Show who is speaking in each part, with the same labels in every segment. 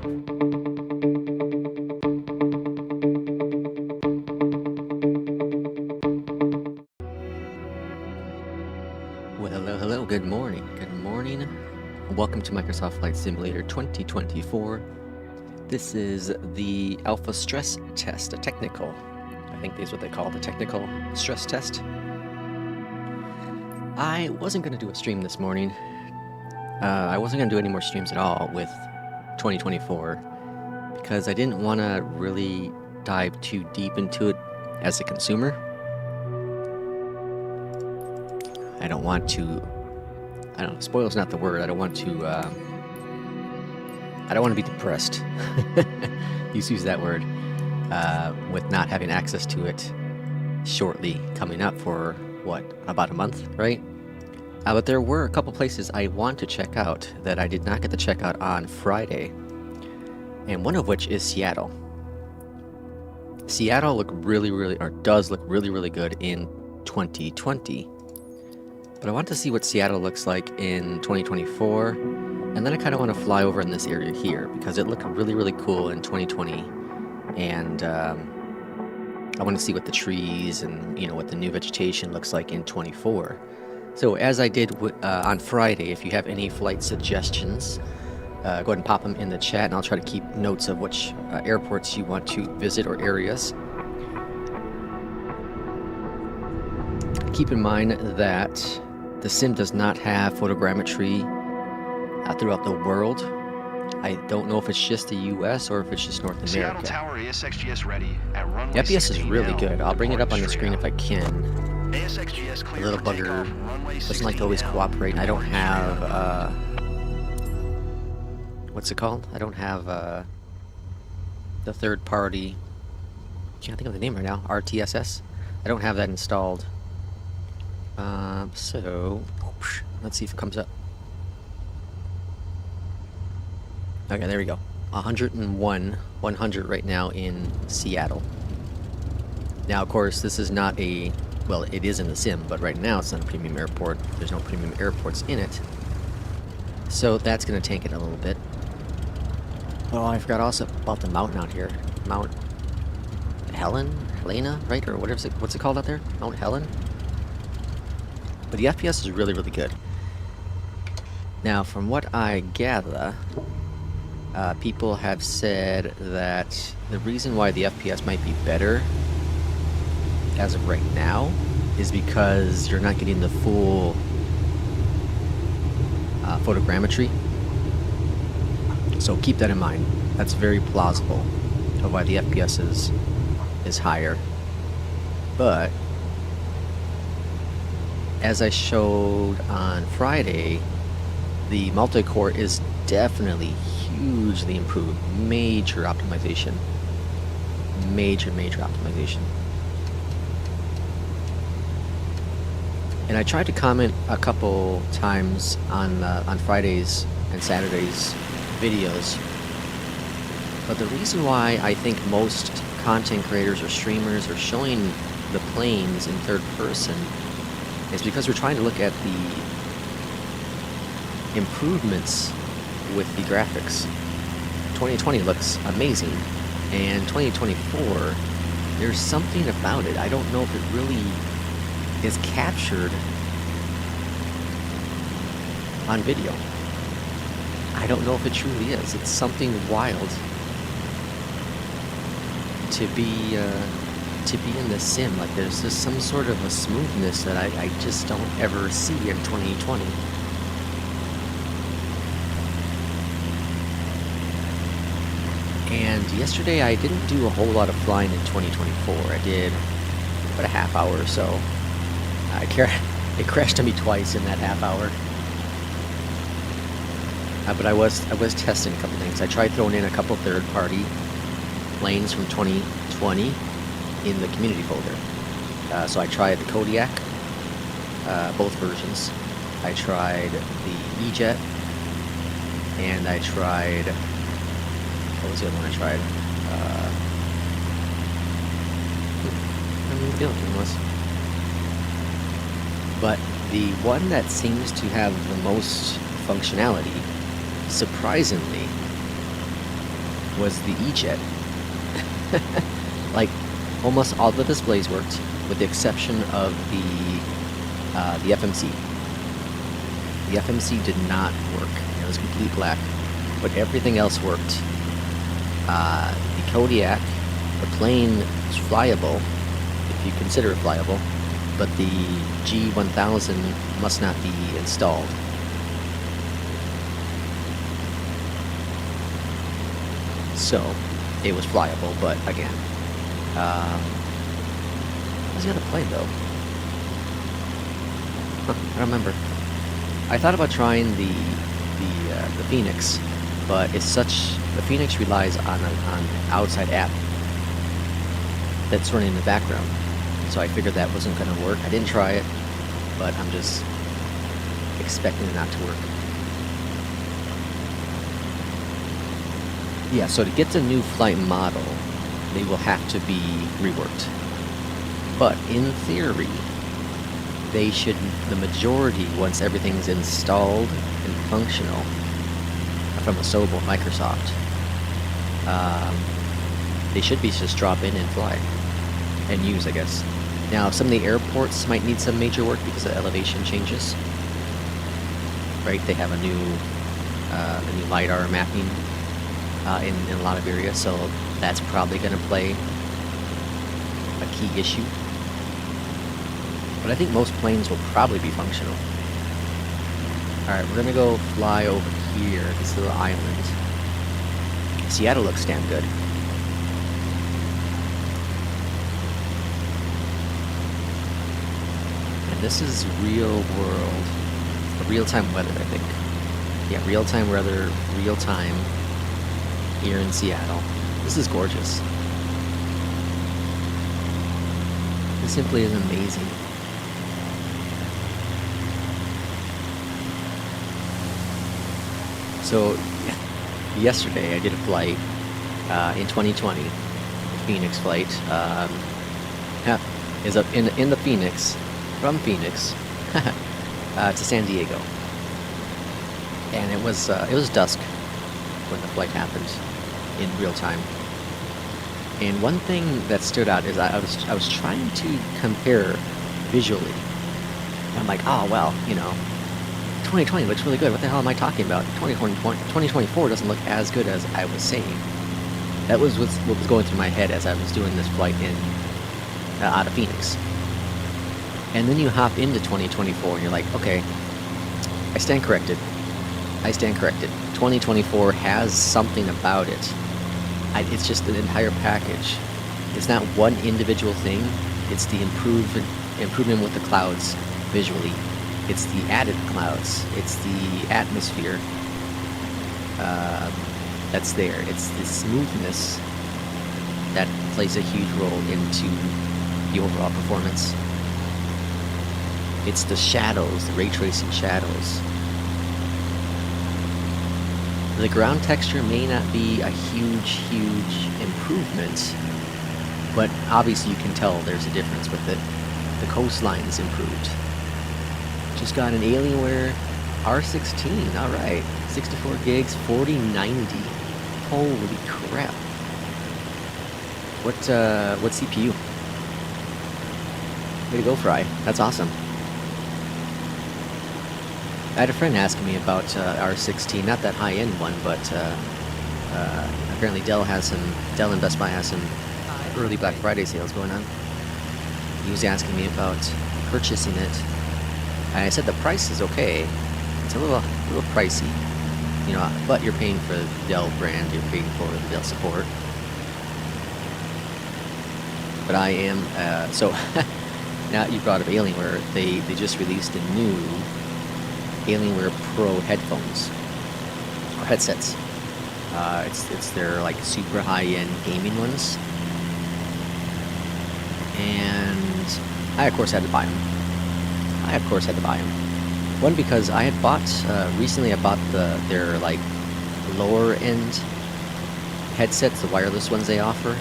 Speaker 1: Well, hello, good morning. Welcome to Microsoft Flight Simulator 2024. This is the alpha stress test, a technical. I think that's what they call the technical stress test. I wasn't going to do a stream this morning. I wasn't going to do any more streams at all with 2024 because I didn't want to really dive too deep into it as a consumer. I don't want to, spoil's not the word. I don't want to be depressed. Use that word, with not having access to it shortly coming up for, what, about a month, right? But there were a couple places I want to check out that I did not get to check out on Friday, and one of which is Seattle. Seattle does look really good in 2020. But I want to see what Seattle looks like in 2024, and then I kind of want to fly over in this area here because it looked really cool in 2020, and I want to see what the trees and what the new vegetation looks like in 24. So as I did on Friday, if you have any flight suggestions, go ahead and pop them in the chat, and I'll try to keep notes of which airports you want to visit or areas. Keep in mind that the sim does not have photogrammetry throughout the world. I don't know if it's just the US or if it's just North America.
Speaker 2: Seattle Tower ASXGS ready at runway
Speaker 1: The FPS is
Speaker 2: 16
Speaker 1: really
Speaker 2: now.
Speaker 1: good. I'll bring it up on the screen if I can.
Speaker 2: ASXGS
Speaker 1: The
Speaker 2: clear
Speaker 1: little
Speaker 2: for
Speaker 1: bugger
Speaker 2: takeoff, runway
Speaker 1: doesn't like to
Speaker 2: 16
Speaker 1: always
Speaker 2: now.
Speaker 1: cooperate. I don't have, what's it called? I don't have the third party, can't think of the name right now, RTSS. I don't have that installed. So let's see if it comes up. Okay, there we go. 100 right now in Seattle. Now, of course, this is not a, well, it is in the sim, but right now it's not a premium airport. There's no premium airports in it. So that's going to tank it a little bit. Oh, I forgot also about the mountain out here. Mount Helena, right? Or whatever, what's it called out there? Mount Helen? But the FPS is really good. Now, from what I gather, people have said that the reason why the FPS might be better as of right now is because you're not getting the full photogrammetry. So keep that in mind. That's very plausible of why the FPS is higher. But as I showed on Friday, the multi-core is definitely hugely improved. Major optimization. Major optimization. And I tried to comment a couple times on Fridays and Saturdays videos. But the reason why I think most content creators or streamers are showing the planes in third person is because we're trying to look at the improvements with the graphics. 2020 looks amazing, and 2024, there's something about it. I don't know if it really is captured on video. I don't know if it truly is. It's something wild to be in the sim. Like, there's just some sort of a smoothness that I just don't ever see in 2020. And yesterday I didn't do a whole lot of flying in 2024. I did about a half hour or so. It crashed on me twice in that half hour. But I was testing a couple things. I tried throwing in a couple third-party planes from 2020 in the community folder. So I tried the Kodiak, both versions. I tried the E-Jet, and I tried, what was the other one I tried? I don't know what the other one was. But the one that seems to have the most functionality, surprisingly, was the E-Jet. Like, almost all the displays worked, with the exception of the FMC. The FMC did not work. It was complete black, but everything else worked. The Kodiak, the plane is flyable, if you consider it flyable, but the G1000 must not be installed. So, it was flyable, but again, what was the other plane though? Huh, I don't remember. I thought about trying the Phoenix, but the Phoenix relies on an outside app that's running in the background. So I figured that wasn't going to work. I didn't try it, but I'm just expecting it not to work. Yeah, so to get the new flight model, they will have to be reworked. But in theory, they should, the majority, once everything's installed and functional, from Asobo, Microsoft, they should be just drop in and fly and use, I guess. Now, some of the airports might need some major work because of elevation changes. Right, they have a new LiDAR mapping in a lot of areas, so that's probably going to play a key issue. But I think most planes will probably be functional. Alright, we're going to go fly over here, this little island. Seattle looks damn good. And this is real world, real-time weather, I think. Yeah, real-time weather, real-time here in Seattle. This is gorgeous. This simply is amazing. So, yesterday I did a flight in 2020, the Phoenix flight. Is up in the Phoenix, from Phoenix to San Diego, and it was dusk when the flight happened in real time. And one thing that stood out is I was trying to compare visually. I'm like, oh well, 2020 looks really good. What the hell am I talking about? 2024 doesn't look as good as I was saying. That was what was going through my head as I was doing this flight out of Phoenix. And then you hop into 2024 and you're like, okay, I stand corrected. 2024 has something about it. It's just an entire package. It's not one individual thing. It's the improvement with the clouds visually. It's the added clouds. It's the atmosphere that's there. It's the smoothness that plays a huge role into the overall performance. It's the shadows, the ray tracing shadows. The ground texture may not be a huge improvement, but obviously you can tell there's a difference with it. The coastline is improved. Just got an Alienware R16, alright. 64 gigs, 4090. Holy crap. What CPU? Way to go, Fry. That's awesome. I had a friend asking me about R16, not that high-end one, but apparently Dell and Best Buy has some early Black Friday sales going on. He was asking me about purchasing it, and I said the price is okay. It's a little pricey, but you're paying for the Dell brand, you're paying for the Dell support. But I am so now you brought up Alienware. They just released a new Alienware Pro headphones or headsets. It's their like super high-end gaming ones, and I of course had to buy them. One, because I had bought recently. I bought their like lower end headsets, the wireless ones they offer,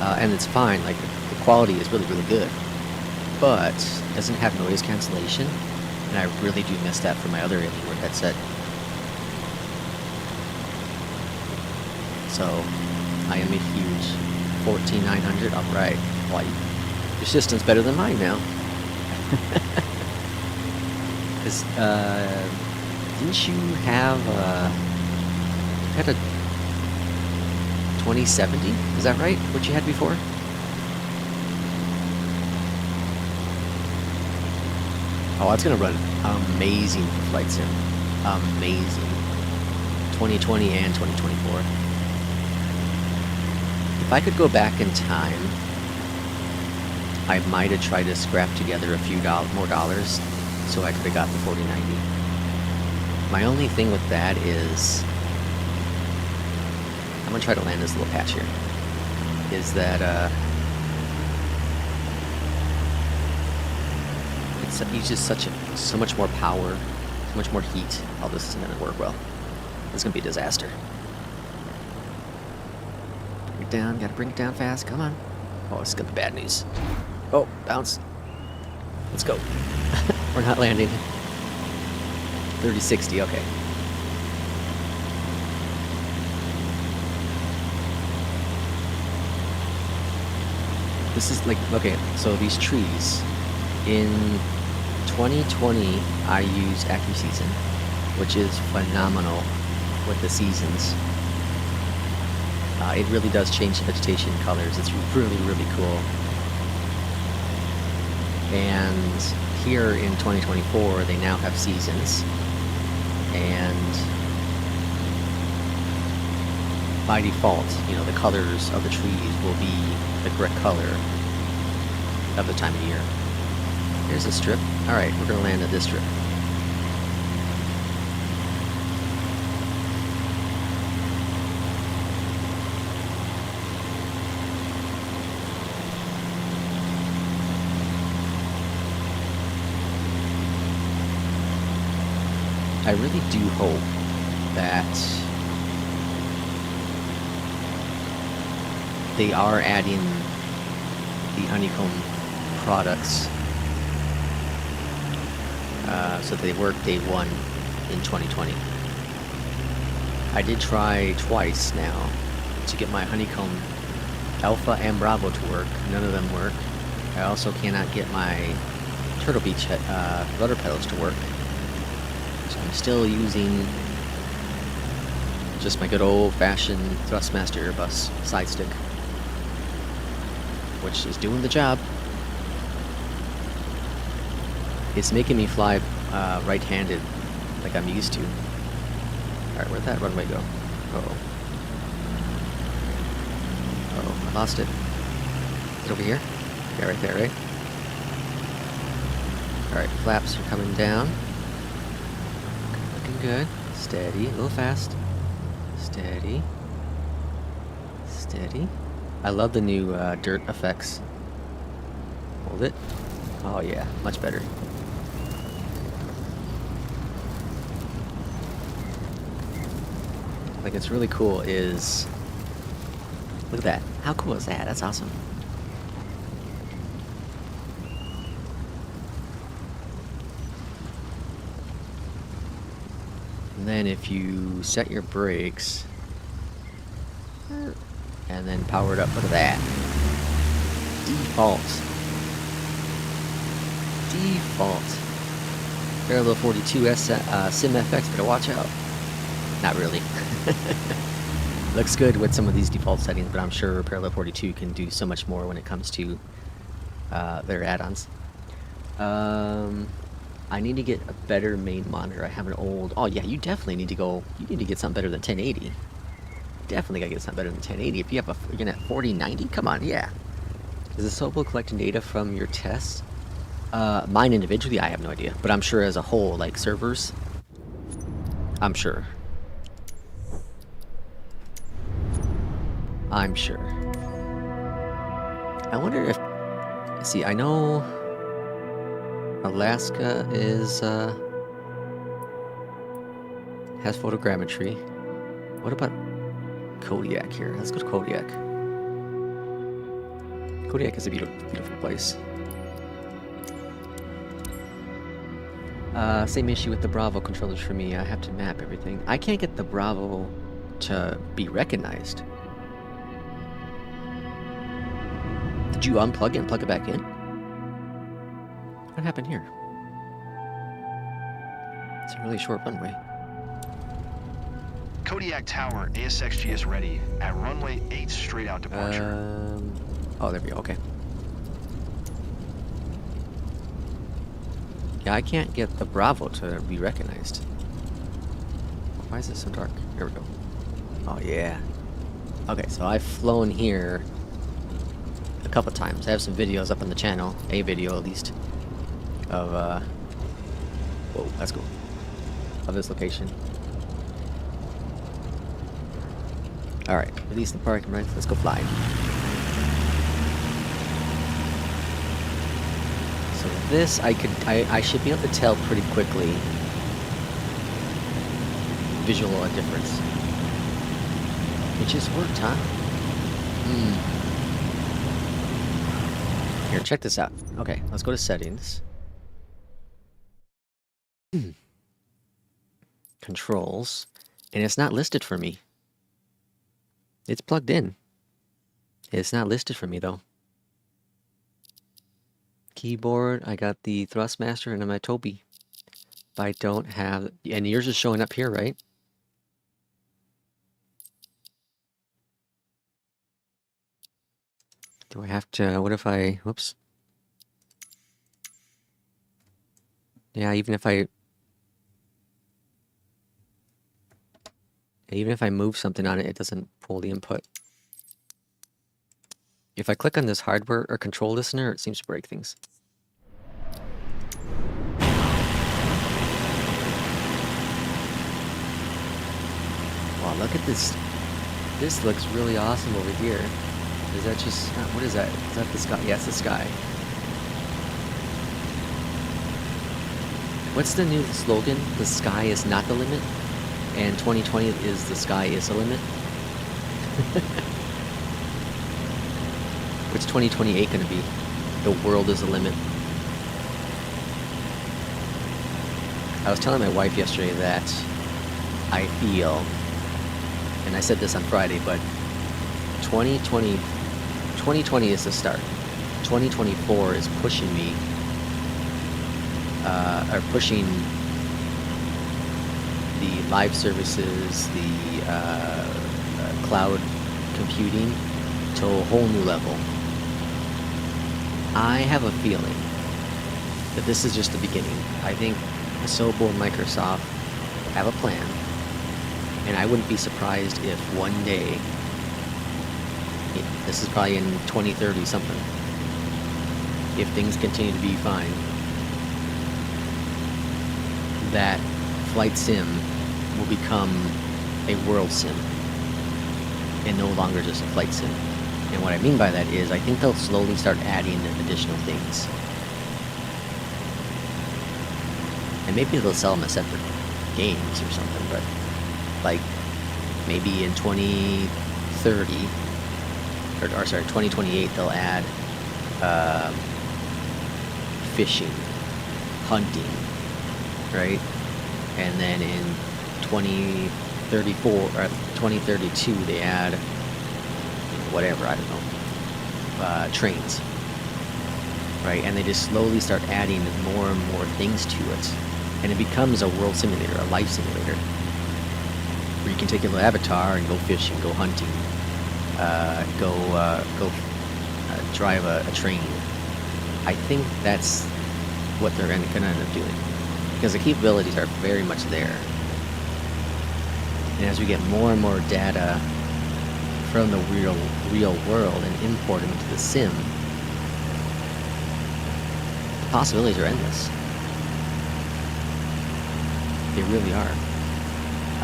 Speaker 1: and it's fine. Like the quality is really good, but it doesn't have noise cancellation. And I really do miss that from my other Alienware headset. So I am a huge 14900. All right. Well, your system's better than mine now. Cause didn't you have had a 2070? Is that right? What you had before? Oh, it's gonna run amazing for Flight Sim. Amazing. 2020 and 2024. If I could go back in time, I might have tried to scrap together a few more dollars so I could have got the 4090. My only thing with that is, I'm gonna try to land this little patch here, is that it uses so much more power, so much more heat. All this isn't gonna work well. It's gonna be a disaster. Bring it down, gotta bring it down fast, come on. Oh, it's gonna be bad news. Oh, bounce. Let's go. We're not landing. 3060, okay. This is like, okay, so these trees. In 2020, I used AccuSeason, which is phenomenal with the seasons. It really does change the vegetation colors. It's really, really cool. And here in 2024, they now have seasons. And by default, you know, the colors of the trees will be the correct color of the time of year. Here's the strip. Alright, we're gonna land at this strip. I really do hope that they are adding the honeycomb products so they work day one in 2020. I did try twice now to get my honeycomb Alpha and Bravo to work. None of them work. I also cannot get my Turtle Beach rudder pedals to work. So I'm still using just my good old-fashioned Thrustmaster Airbus side stick, which is doing the job. It's making me fly right-handed like I'm used to. Alright, where'd that runway go? Uh-oh. Uh-oh, I lost it. Is it over here? Yeah, right there, right? Alright, flaps are coming down. Looking good. Steady, a little fast. Steady. Steady. I love the new dirt effects. Hold it. Oh yeah, much better. Like, it's really cool is... Look at that. How cool is that? That's awesome. And then if you set your brakes and then power it up, look at that. Default. Parallel 42 SimFX, better watch out. Not really. Looks good with some of these default settings, but I'm sure Parallel 42 can do so much more when it comes to their add-ons. I need to get a better main monitor. I have an old... Oh yeah, you definitely need to go... You need to get something better than 1080. Definitely gotta get something better than 1080. If you have a... You're gonna have 4090? Come on, yeah. Is the Sobo collecting data from your tests? Mine individually, I have no idea. But I'm sure as a whole, like servers, I'm sure. I'm sure. I wonder if... See, I know... Alaska is, has photogrammetry. What about Kodiak here? Let's go to Kodiak. Kodiak is a beautiful, beautiful place. Same issue with the Bravo controllers for me. I have to map everything. I can't get the Bravo to be recognized. Did you unplug it and plug it back in? What happened here? It's a really short runway.
Speaker 2: Kodiak Tower, ASXGS ready at runway 8 straight out departure.
Speaker 1: Oh, there we go. Okay. Yeah, I can't get the Bravo to be recognized. Why is it so dark? Here we go. Oh, yeah. Okay, so I've flown here a couple times. I have some videos up on the channel, a video at least, of, whoa, that's cool, of this location. Alright, release the parking brake, let's go fly. So this, I should be able to tell pretty quickly visual difference. It just worked, huh? Here, check this out. Okay, let's go to settings. Controls. And it's not listed for me. It's plugged in. It's not listed for me, though. Keyboard, I got the Thrustmaster and my Toby. But I don't have... And yours is showing up here, right? Do I have to... What if I... Whoops. Yeah, even if I move something on it, it doesn't pull the input. If I click on this hardware or control listener, it seems to break things. Wow, look at this. This looks really awesome over here. Is that just... what is that? Is that the sky? Yeah, it's the sky. What's the new slogan? The sky is not the limit, and 2020 is the sky is the limit. What's 2028 going to be? The world is the limit. I was telling my wife yesterday that I feel, and I said this on Friday, but 2020 is the start. 2024 is pushing me. Are pushing the live services, the cloud computing to a whole new level. I have a feeling that this is just the beginning. I think Asobo and Microsoft have a plan, and I wouldn't be surprised if one day, this is probably in 2030 something, if things continue to be fine, that flight sim will become a world sim and no longer just a flight sim. And what I mean by that is I think they'll slowly start adding additional things. And maybe they'll sell them as separate games or something, but like maybe in 2030 or sorry, 2028 they'll add fishing, hunting, right? And then in 2034 or 2032 they add whatever, I don't know, trains, right? And they just slowly start adding more and more things to it, and it becomes a world simulator, a life simulator, where you can take your little avatar and go fishing, go hunting, go drive a train. I think that's what they're gonna end up doing, because the capabilities are very much there. And as we get more and more data from the real world and import them into the sim, the possibilities are endless. They really are.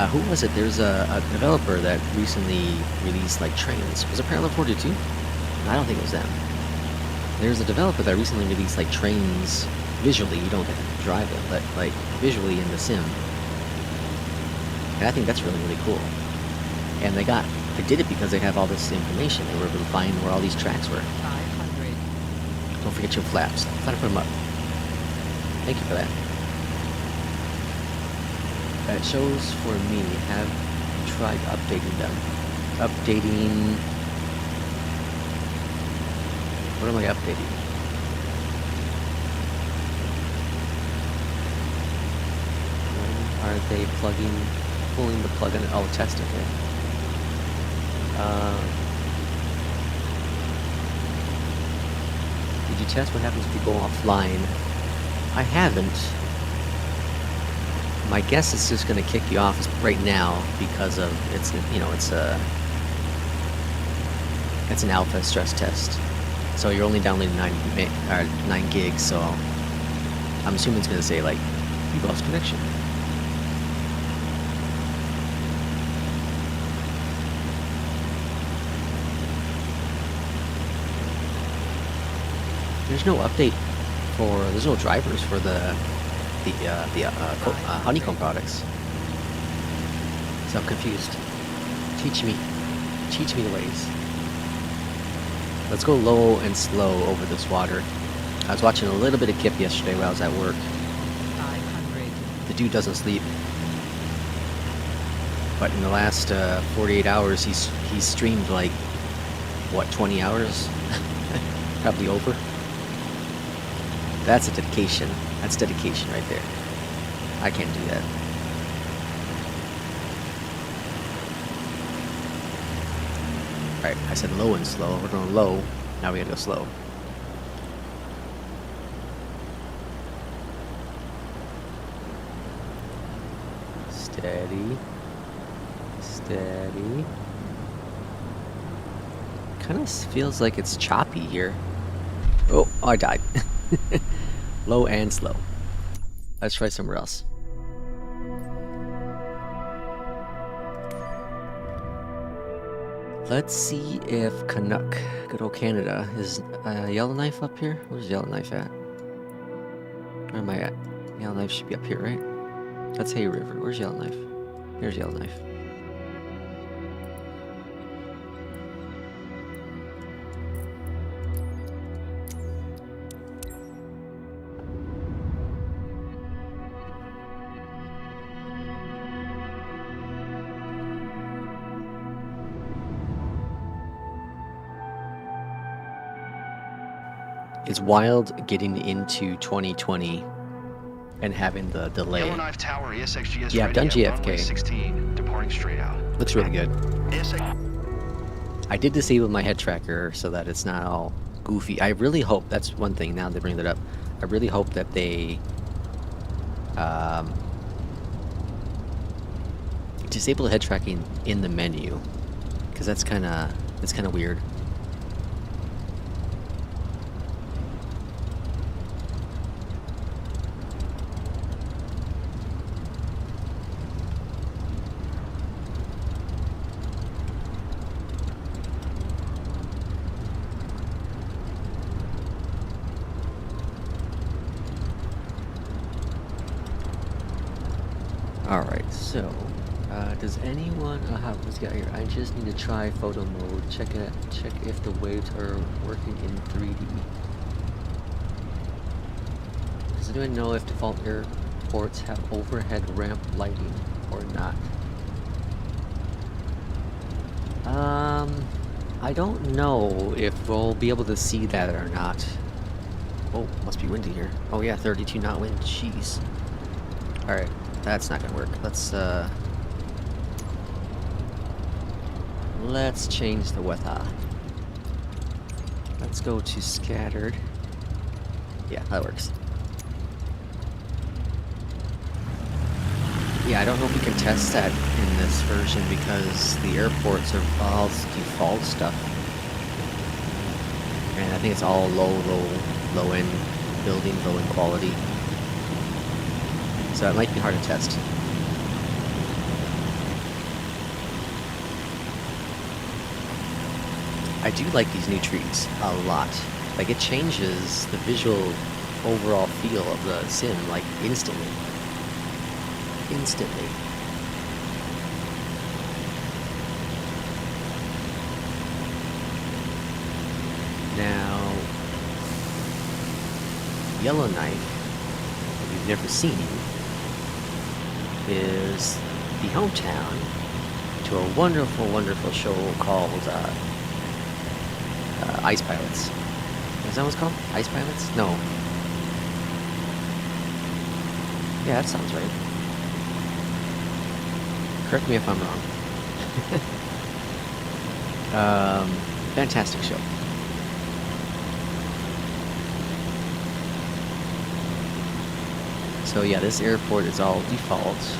Speaker 1: Who was it? There's a developer that recently released like trains. Was it Peripheral 42? I don't think it was them. There's a developer that recently released like trains visually. You don't get to drive them, but like visually in the sim. And I think that's really, really cool. And they did it because they have all this information. They were able to find where all these tracks were.
Speaker 3: 500.
Speaker 1: Don't forget your flaps. Try to put them up. Thank you for that. It shows for me, have tried updating them. Updating... What am I updating? When are they pulling the plug in? Oh, test, okay. Did you test what happens if you go offline? I haven't. My guess is just going to kick you off right now because of it's an alpha stress test. So you're only downloading 9 gigs. So I'm assuming it's going to say like you lost connection. There's no update there's no drivers for the honeycomb products. So I'm confused. Teach me the ways. Let's go low and slow over this water. I was watching a little bit of Kip yesterday while I was at work.
Speaker 3: 500.
Speaker 1: The dude doesn't sleep. But in the last 48 hours, he's streamed like, what, 20 hours? Probably over. That's a dedication. That's dedication right there. I can't do that. Alright, I said low and slow. We're going low. Now we gotta go slow. Steady. Steady. Kind of feels like it's choppy here. Oh, I died. Low and slow. Let's try somewhere else. Let's see if Canuck, good old Canada, is Yellowknife up here? Where's Yellowknife at? Where am I at? Yellowknife should be up here, right? That's Hay River. Where's Yellowknife? There's Yellowknife. It's wild getting into 2020 and having the delay.
Speaker 2: Yellowknife Tower, ASXGS
Speaker 1: Yeah, I've done
Speaker 2: ready at runway
Speaker 1: GFK.
Speaker 2: 16, departing straight out.
Speaker 1: Looks really good.
Speaker 2: ASX
Speaker 1: I did disable my head tracker so that it's not all goofy. I really hope, that's one thing now they bring that up, I really hope that they disable the head tracking in the menu, because that's kind of weird. Alright, so, does anyone, what's got here? I just need to try photo mode, check if the waves are working in 3D. Does anyone know if default airports have overhead ramp lighting or not? I don't know if we'll be able to see that or not. Oh, must be windy here. Oh yeah, 32 knot wind, jeez. Alright. That's not gonna work. Let's change the weather. Let's go to scattered. Yeah, that works. Yeah, I don't know if we can test that in this version because the airports are all default stuff. And I think it's all low end building, low end quality. So it might be hard to test. I do like these new trees a lot. Like, it changes the visual overall feel of the sim, like, instantly. Instantly. Now, Yellowknife, that we've never seen, is the hometown to a wonderful, wonderful show called Ice Pilots. Is that what it's called? Ice pilots? No. Yeah, that sounds right. Correct me if I'm wrong. Fantastic show. So yeah, this airport is all default.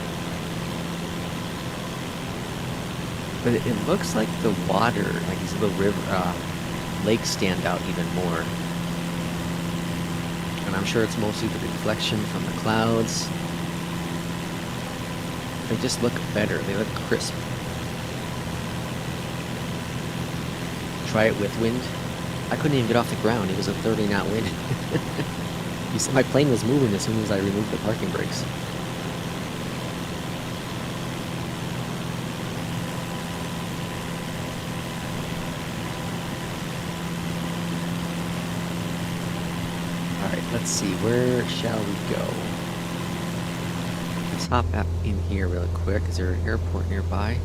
Speaker 1: But it looks like the water, like these little river, lakes stand out even more. And I'm sure it's mostly the reflection from the clouds. They just look better, they look crisp. Try it with wind. I couldn't even get off the ground, it was a 30-knot wind. You see, my plane was moving as soon as I removed the parking brakes. Alright, let's see, where shall we go? Let's hop up in here real quick. Is there an airport nearby?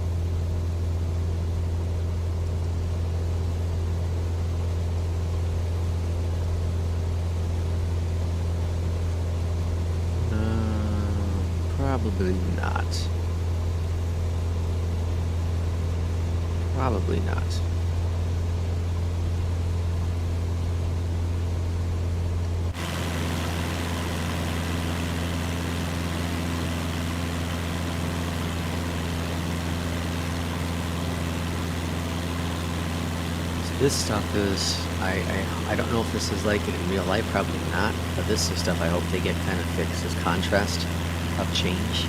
Speaker 1: Probably not. Probably not. This stuff is, I don't know if this is like it in real life, probably not, but this is stuff I hope they get kind of fixed, this contrast of change.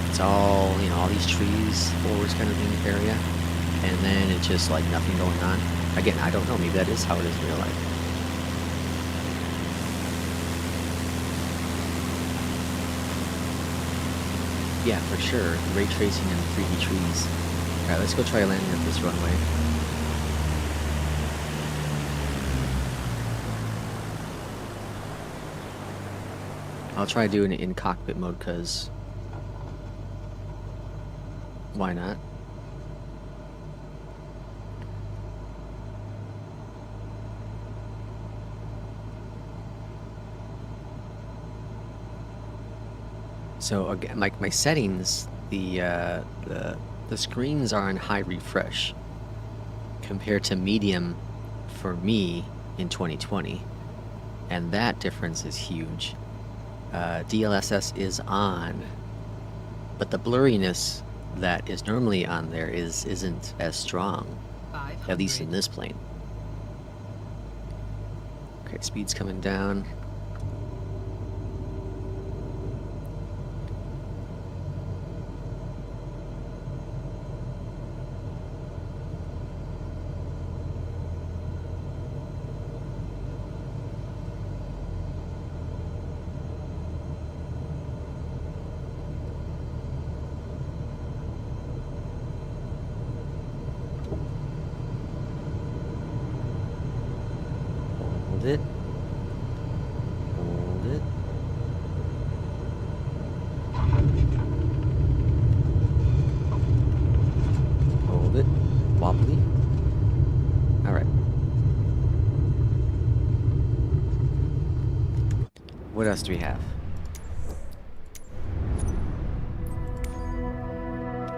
Speaker 1: It's all, you know, all these trees, forest kind of thing area, and then it's just like nothing going on. Again, I don't know, maybe that is how it is in real life. Yeah, for sure, ray tracing and 3D trees. Alright, let's go try landing at this runway. I'll try doing it in cockpit mode, because why not? So again, like my settings, the screens are on high refresh compared to medium for me in 2020, and that difference is huge. DLSS is on, but the blurriness that is normally on there isn't as strong, at least in this plane. Okay, speed's coming down. Hold it. Hold it. Hold it. Wobbly. Alright. What else do we have?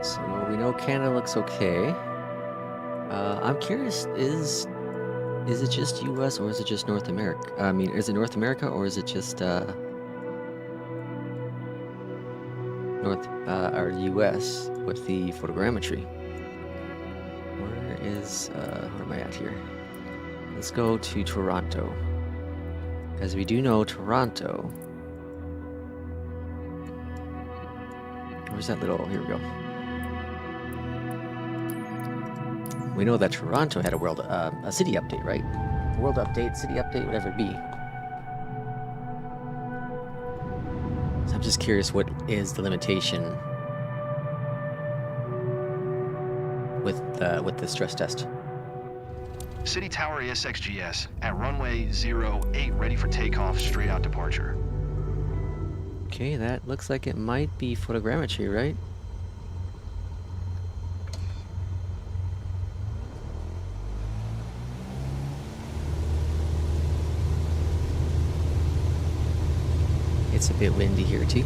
Speaker 1: So we know Canada looks okay. I'm curious, is it just US or is it just North America? I mean, is it North America or is it just or US with the photogrammetry? Where am I at here? Let's go to Toronto. As we do know, Toronto. Where's that little? Here we go. We know that Toronto had a city update, right? World update, city update, whatever it be. So I'm just curious, what is the limitation with the stress test?
Speaker 2: City Tower ASXGS at runway 08, ready for takeoff, straight out departure.
Speaker 1: Okay, that looks like it might be photogrammetry, right? It's a bit windy here too.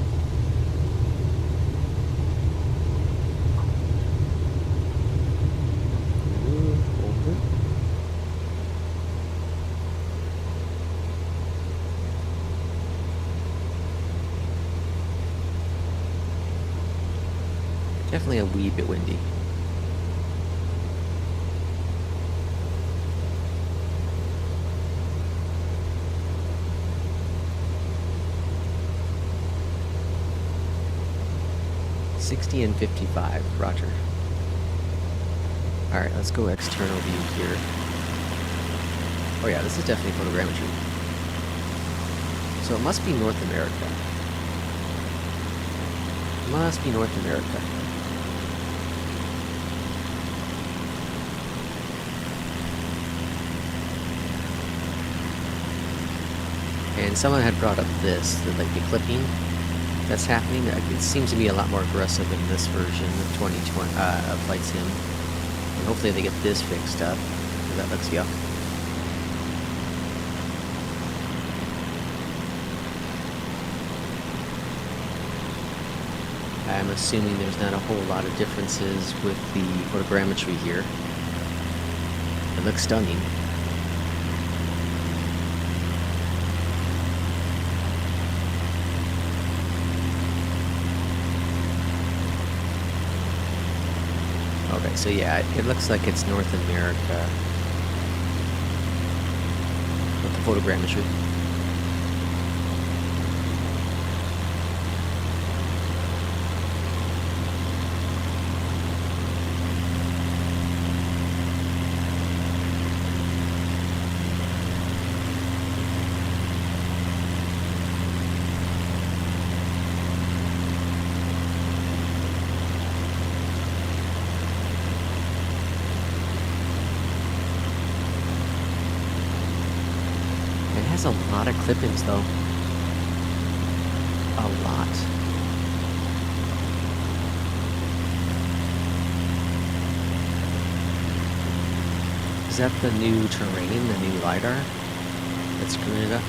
Speaker 1: Definitely a wee bit windy. $60 and $55, roger. Alright, let's go external view here. Oh yeah, this is definitely photogrammetry. So it must be North America. Must be North America. And someone had brought up this, that like the clipping that's happening. It seems to be a lot more aggressive in this version of 2020 of Flight Sim. And hopefully they get this fixed up. That looks good. I'm assuming there's not a whole lot of differences with the photogrammetry here. It looks stunning. Okay, so yeah, it looks like it's North America with the photogrammetry. A lot of clippings though. A lot. Is that the new terrain, the new LiDAR that's screwing it up?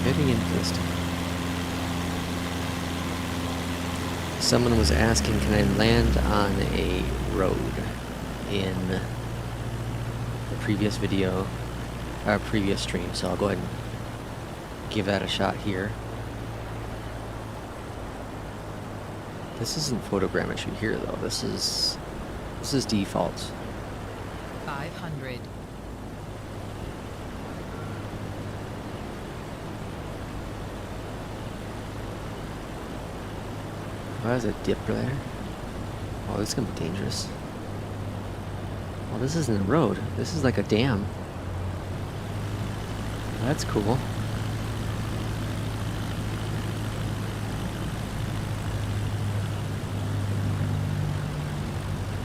Speaker 1: Very interesting. Someone was asking, can I land on a road in the previous video, or previous stream, so I'll go ahead and give that a shot here. This isn't photogrammetry here though, this is default.
Speaker 3: 500.
Speaker 1: Why is it dip there? Oh, this is gonna be dangerous. Well, this isn't a road. This is like a dam. That's cool.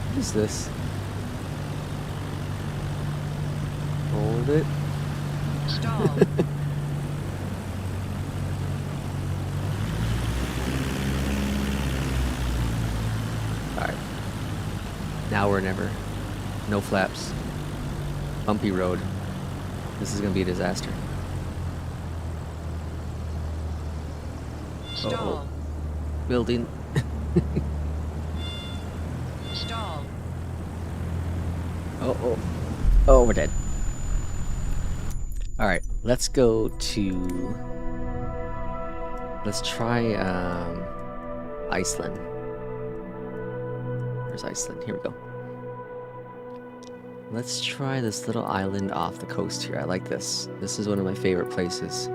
Speaker 1: What is this? Hold it.
Speaker 3: Stall.
Speaker 1: Now or never. No flaps. Bumpy road. This is gonna be a disaster.
Speaker 3: Stall.
Speaker 1: Building.
Speaker 3: Stall.
Speaker 1: Oh, we're dead. Alright, let's go to... Let's try, Iceland. Where's Iceland? Here we go. Let's try this little island off the coast here. I like this. This is one of my favorite places.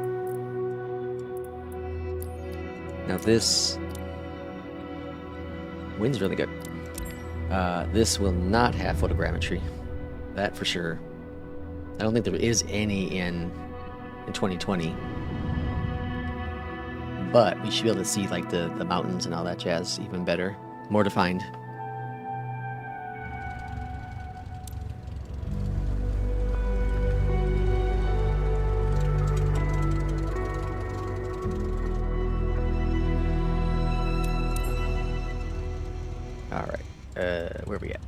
Speaker 1: Now this... Wind's really good. This will not have photogrammetry. That for sure. I don't think there is any in 2020. But we should be able to see like the mountains and all that jazz even better. More defined. Alright, where are we at?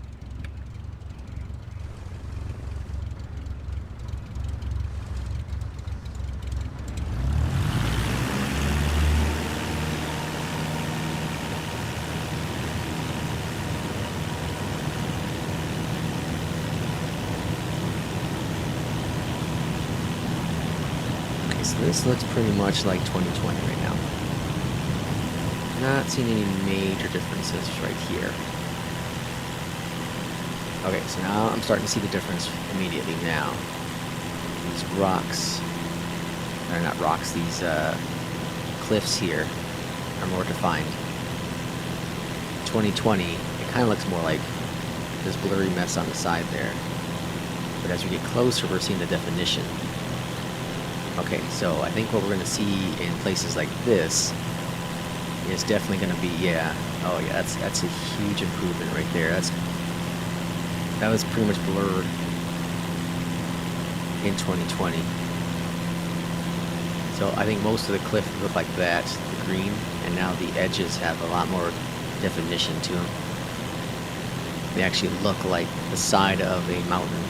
Speaker 1: So this looks pretty much like 2020 right now. Not seeing any major differences right here. Okay, so now I'm starting to see the difference immediately now. These rocks, or not rocks, these cliffs here are more defined. 2020, it kind of looks more like this blurry mess on the side there. But as we get closer, we're seeing the definition. Okay, so I think what we're going to see in places like this is definitely going to be, yeah, oh yeah, that's a huge improvement right there. That was pretty much blurred in 2020. So I think most of the cliff look like that, the green, and now the edges have a lot more definition to them. They actually look like the side of a mountain.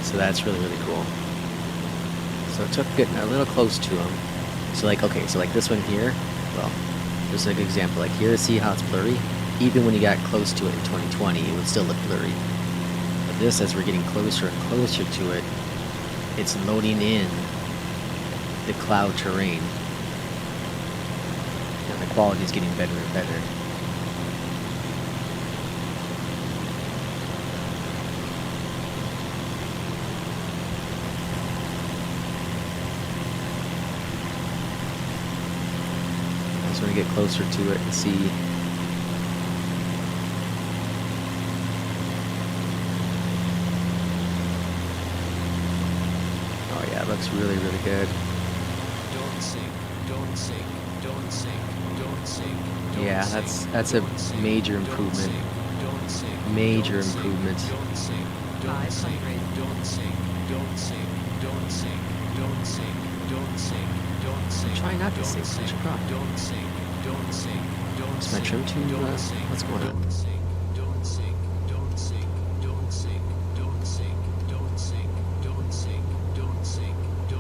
Speaker 1: So that's really, really cool. So it took getting a little close to them. So like, okay, so like this one here, well, just like an example, like here, see how it's blurry? Even when you got close to it in 2020, it would still look blurry. But this, as we're getting closer and closer to it, it's loading in the cloud terrain. And the quality is getting better and better. I just want to get closer to it and see. Looks really, really good.
Speaker 4: Don't sink, don't sink, don't sink, don't sink.
Speaker 1: Yeah, that's a major improvement. Major improvement.
Speaker 4: Don't sink, don't sink, don't sink, don't sink, don't sink, don't sink, don't sink, don't sink.
Speaker 1: Try not to sink. What's your problem?
Speaker 4: Don't sink, don't sink, don't
Speaker 1: Is my trim too? What's going on?
Speaker 4: Don't sink, don't sink, don't sink, don't sink, don't sink, don't sink, don't sink, don't sink.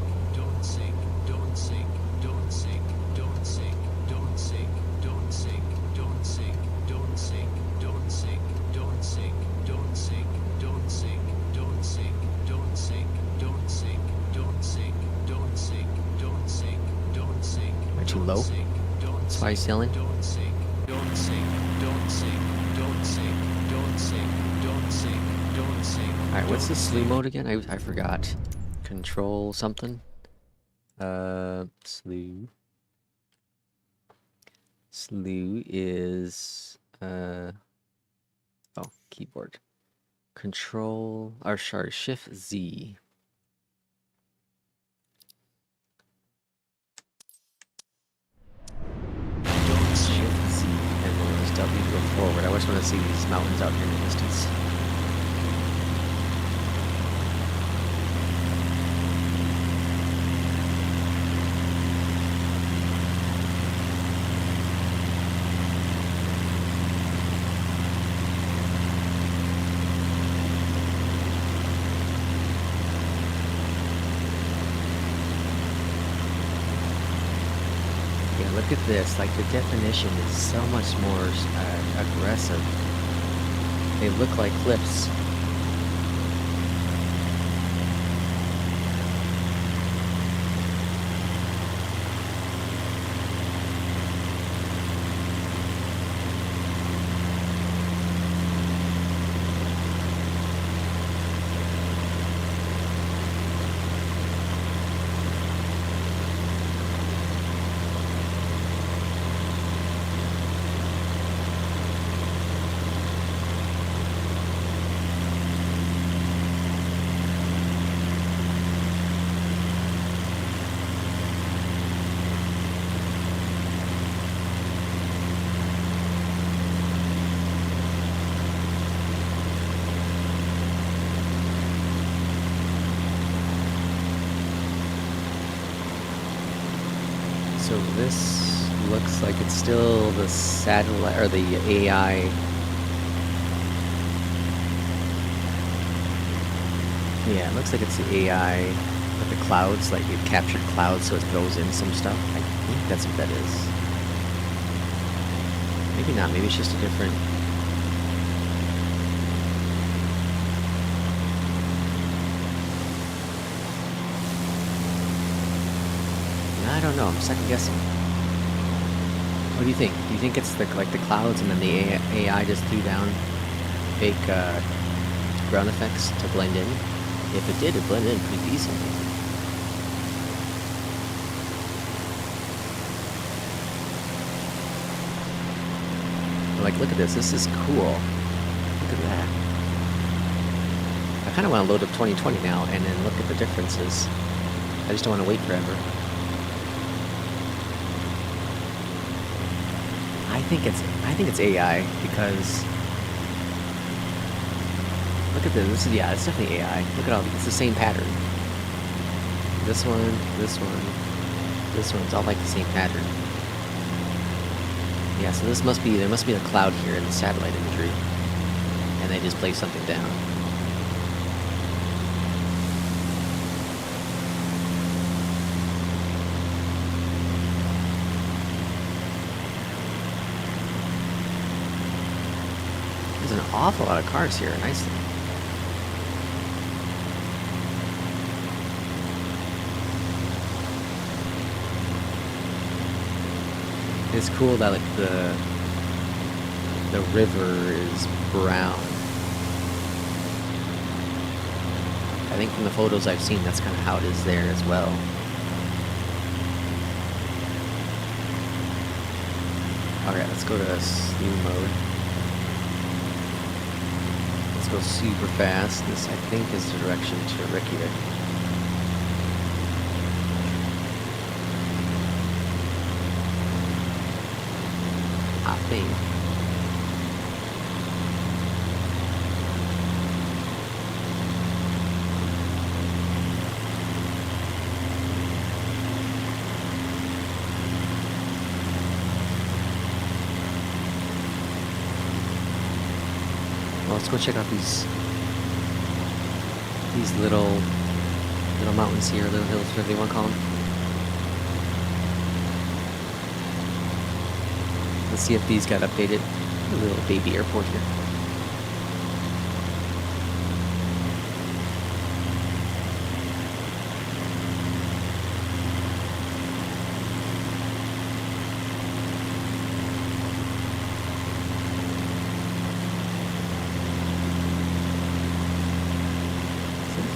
Speaker 4: Don't sink, don't sink, don't sink, don't sink, don't sink, don't sink, don't sink, don't sink, don't sink, don't sink, don't sink, don't sink, don't sink, don't sink, don't sink, don't sink, don't sink, don't sink, don't sink, don't sink.
Speaker 1: Am I too low? That's why he's yelling?
Speaker 4: Don't sink, don't sink, don't sink, don't sink, don't sink, don't sink, don't sink.
Speaker 1: Alright, what's the slew mode again? I forgot. Control something. Slew. Slew is oh, keyboard. Control or sorry, Shift Z. Shift Z, and then it was W to go forward. I just want to see these mountains out here in the distance. Look at this, like the definition is so much more aggressive. They look like cliffs. So this looks like it's still the satellite or the AI. Yeah, it looks like it's the AI with the clouds, like it captured clouds so it throws in some stuff. I think that's what that is. Maybe not, maybe it's just a different... I don't know. I'm second guessing. What do you think? Do you think it's the like the clouds and then the AI just threw down fake ground effects to blend in? If it did, it blended in pretty decently. Like, look at this. This is cool. Look at that. I kind of want to load up 2020 now and then look at the differences. I just don't want to wait forever. I think it's AI because look at this. This is it's definitely AI. Look at all it's the same pattern. This one, this one, this one's all like the same pattern. Yeah, so there must be a cloud here in the satellite imagery, and they just placed something down. There's an awful lot of cars here in Iceland. It's cool that like the river is brown. I think from the photos I've seen, that's kind of how it is there as well. Alright, let's go to slew mode. Let's go super fast. This, I think, is the direction to Reykjavik. I think. Well, let's go check out these little mountains here, little hills, whatever you want to call them. Let's see if these got updated. A little baby airport here.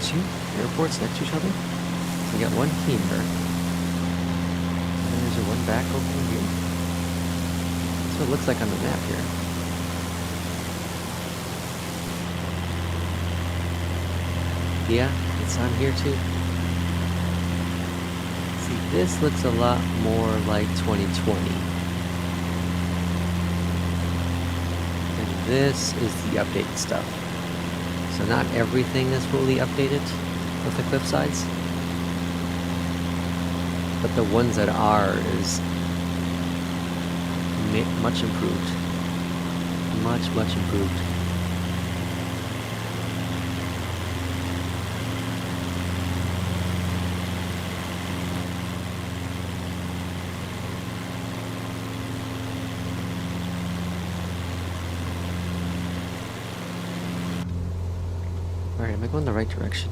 Speaker 1: Two airports next to each other. So we got one here. And there's one back over here. That's what it looks like on the map here. Yeah, it's on here too. See, this looks a lot more like 2020. And this is the updated stuff. So not everything is fully updated with the cliff sides, but the ones that are is much improved. Much improved. Alright, am I going the right direction?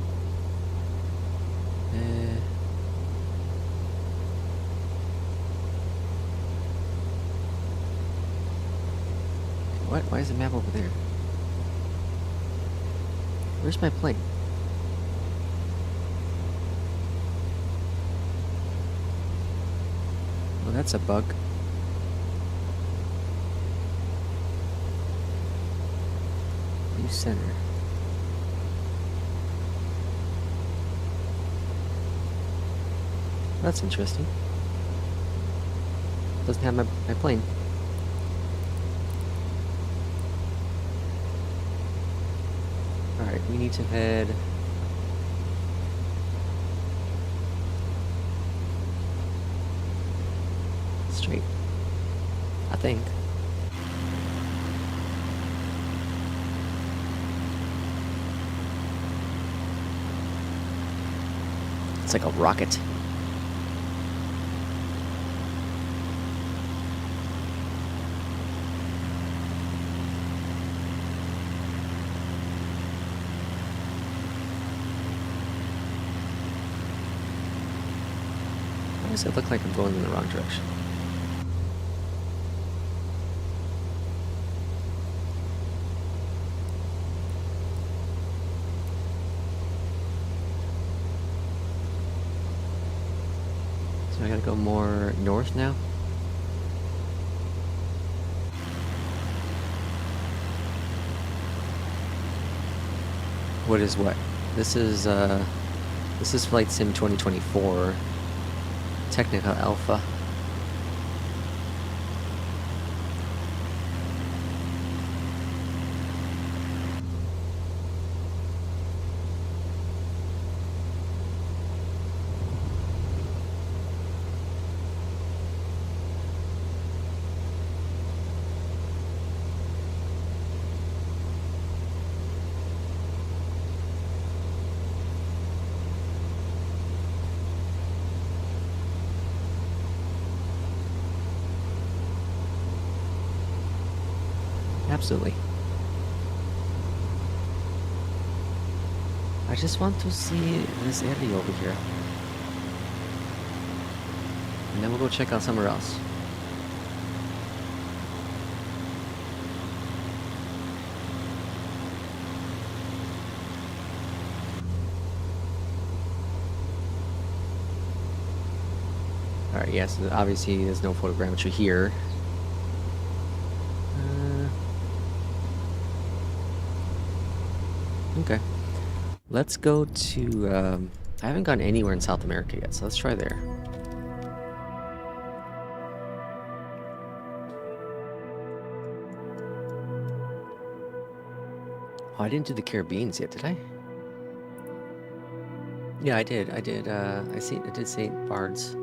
Speaker 1: What? Why is the map over there? Where's my plane? Oh, that's a bug. New center. That's interesting. Doesn't have my plane. Alright, we need to head straight, I think. It's like a rocket. Makes it look like I'm going in the wrong direction. So I gotta go more north now. What is what? This is Flight Sim 2024 Technical Alpha. Absolutely. I just want to see this area over here. And then we'll go check out somewhere else. Alright, yes, obviously there's no photogrammetry here. Okay. Let's go to, I haven't gone anywhere in South America yet, so let's try there. Oh, I didn't do the Caribbeans yet, did I? Yeah, I did. I did St. Bart's.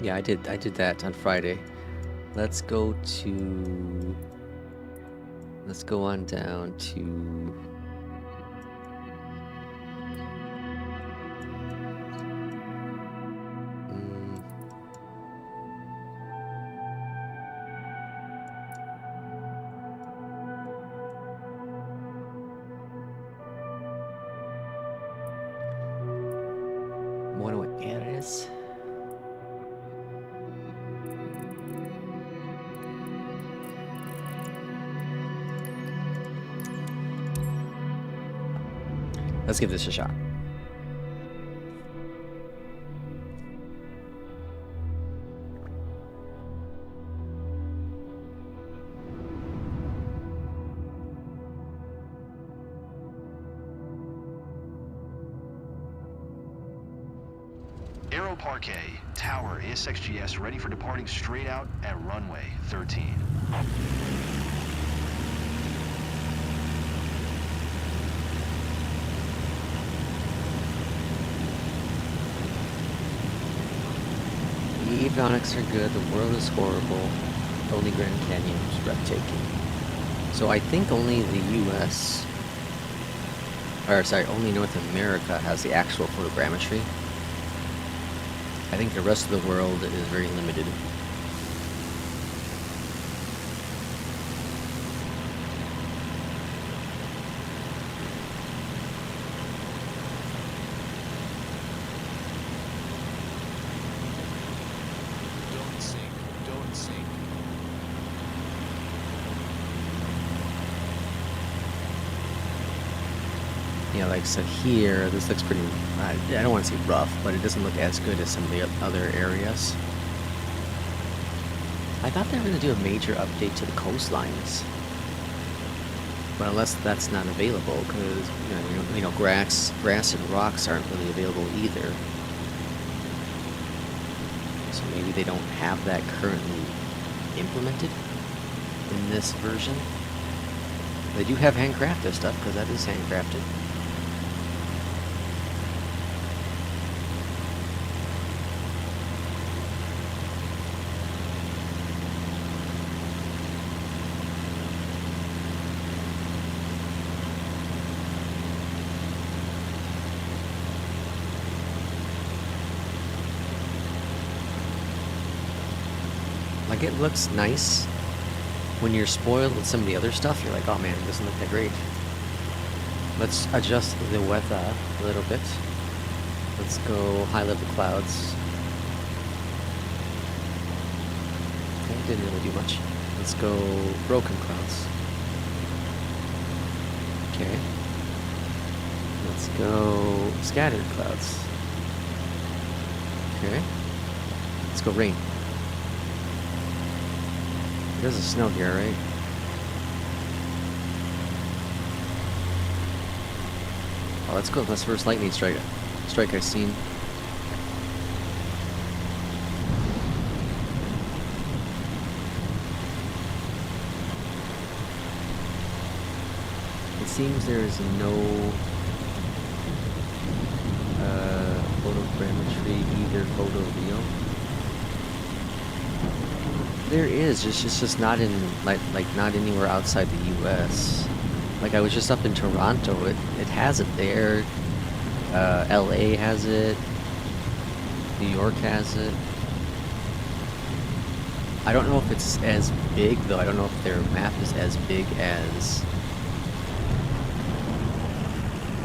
Speaker 1: Yeah, I did that on Friday. Let's go on down to Buenos Aires. Let's give this a shot.
Speaker 2: Aero Parquet, Tower, ASXGS ready for departing straight out at runway 13.
Speaker 1: The avionics are good, the world is horrible, only Grand Canyon is breathtaking. So I think only the US, or sorry, only North America has the actual photogrammetry. I think the rest of the world is very limited.
Speaker 4: Don't sink, don't sink.
Speaker 1: Yeah, like so here, this looks pretty, I don't want to say rough, but it doesn't look as good as some of the other areas. I thought they were going to do a major update to the coastlines. But unless that's not available, because, you know, grass and rocks aren't really available either. So maybe they don't have that currently implemented in this version. They do have handcrafted stuff, because that is handcrafted. Like, it looks nice. When you're spoiled with some of the other stuff, you're like, oh man, it doesn't look that great. Let's adjust the weather a little bit. Let's go high level clouds. Okay, didn't really do much. Let's go broken clouds. Okay. Let's go scattered clouds. Okay. Let's go rain. There's a snow here, right? Oh, let's go with this first lightning strike I've seen. It seems there is no photogrammetry, either photo real. There is, it's just not in like not anywhere outside the US. Like I was just up in Toronto, it has it there. LA has it. New York has it. I don't know if it's as big though. I don't know if their map is as big as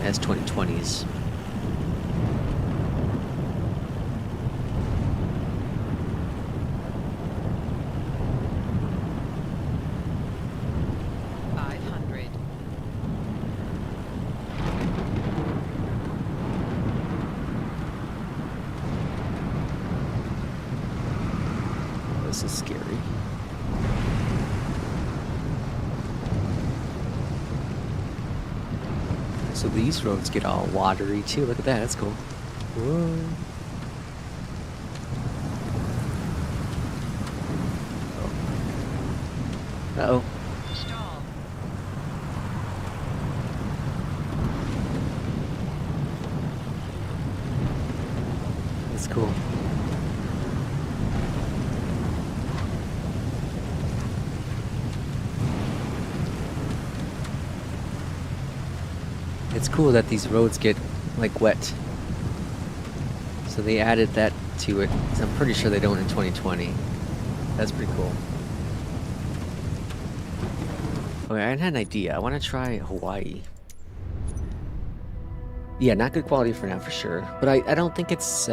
Speaker 1: 2020's. This is scary. So these roads get all watery too. Look at that, that's cool. Whoa. Uh-oh.
Speaker 3: Stall.
Speaker 1: That's cool. It's cool that these roads get like wet. So they added that to it. 'Cause I'm pretty sure they don't in 2020. That's pretty cool. Okay, I had an idea. I want to try Hawaii. Yeah, not good quality for now for sure. But I don't think it's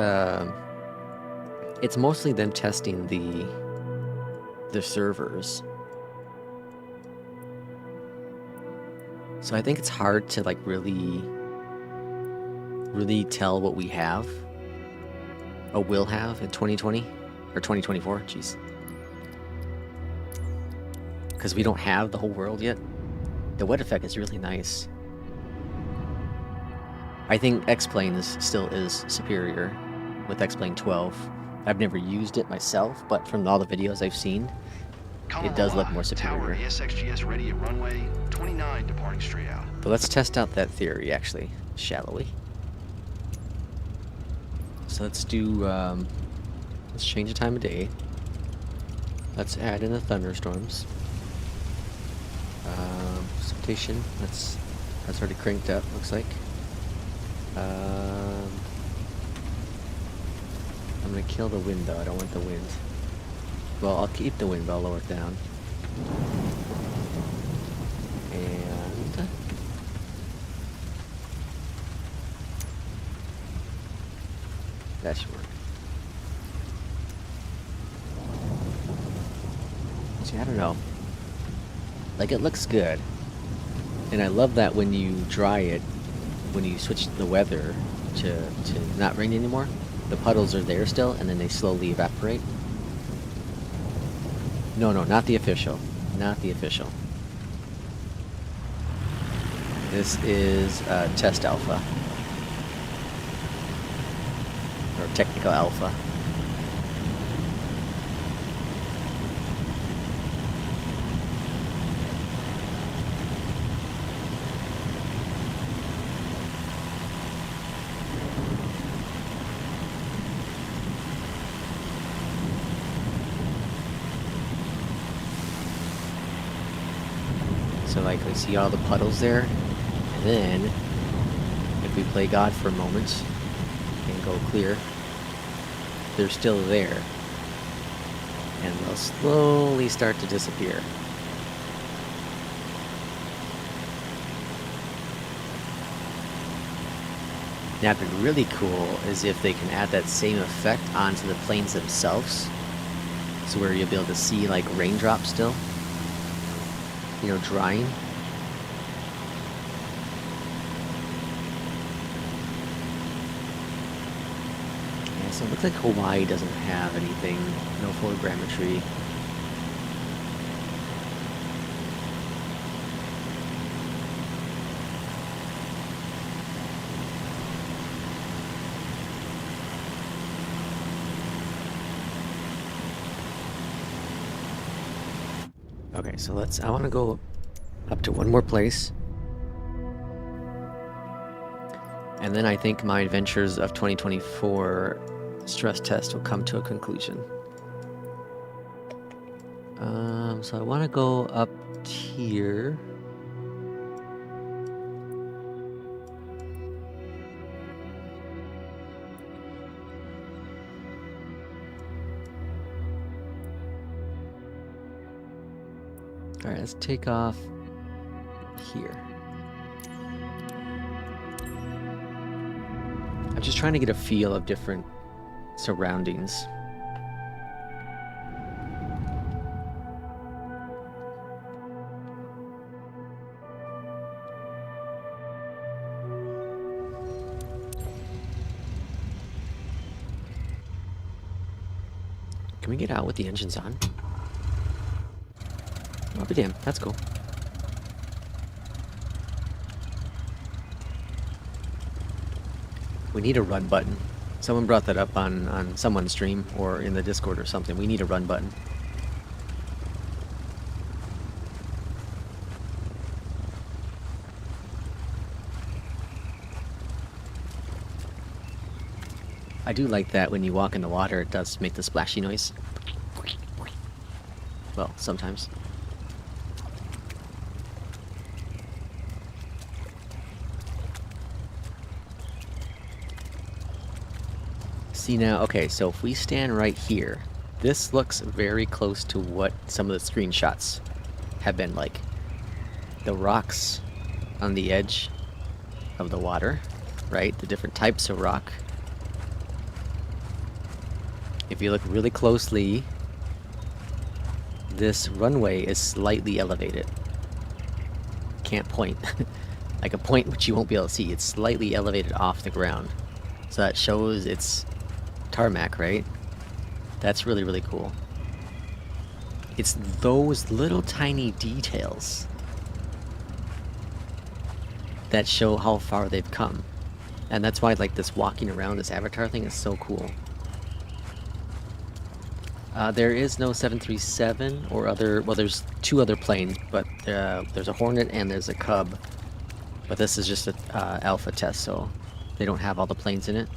Speaker 1: mostly them testing the servers. So I think it's hard to like really tell what we have or will have in 2020 or 2024, jeez. Because we don't have the whole world yet. The wet effect is really nice. I think X-Plane still is superior with X-Plane 12. I've never used it myself, but from all the videos I've seen, it does look more superior.
Speaker 2: Tower ASXGS ready at runway 29, departing straight out.
Speaker 1: But let's test out that theory, actually, shallowly. So let's do, let's change the time of day. Let's add in the thunderstorms. Precipitation, that's already cranked up, looks like. I'm gonna kill the wind, though. I don't want the wind. Well, I'll keep the wind, but I'll lower it down. And that should work. See, I don't know. Like, it looks good. And I love that when you dry it, when you switch the weather to not rain anymore, the puddles are there still, and then they slowly evaporate. No, not the official. Not the official. This is test alpha. Or technical alpha. So like we see all the puddles there, and then if we play God for a moment and go clear, they're still there, and they'll slowly start to disappear. Now, it'd be really cool is if they can add that same effect onto the planes themselves. So where you'll be able to see like raindrops still, you know, drying. Yeah, so it looks like Hawaii doesn't have anything, no photogrammetry. Okay, so I want to go up to one more place. And then I think my adventures of 2024 stress test will come to a conclusion. So I want to go up here. All right, let's take off here. I'm just trying to get a feel of different surroundings. Can we get out with the engines on? I'll be damned. That's cool. We need a run button. Someone brought that up on someone's stream or in the Discord or something. We need a run button. I do like that when you walk in the water, it does make the splashy noise. Well, sometimes. See now, okay, so if we stand right here, this looks very close to what some of the screenshots have been like. The rocks on the edge of the water, right? The different types of rock. If you look really closely, this runway is slightly elevated. Can't point. Like a point which you won't be able to see. It's slightly elevated off the ground. So that shows it's tarmac, right? That's really, really cool. It's those little tiny details that show how far they've come. And that's why like this walking around this avatar thing is so cool. There is no 737 or other, well there's two other planes, but there's a Hornet and there's a Cub. But this is just an alpha test, so they don't have all the planes in it.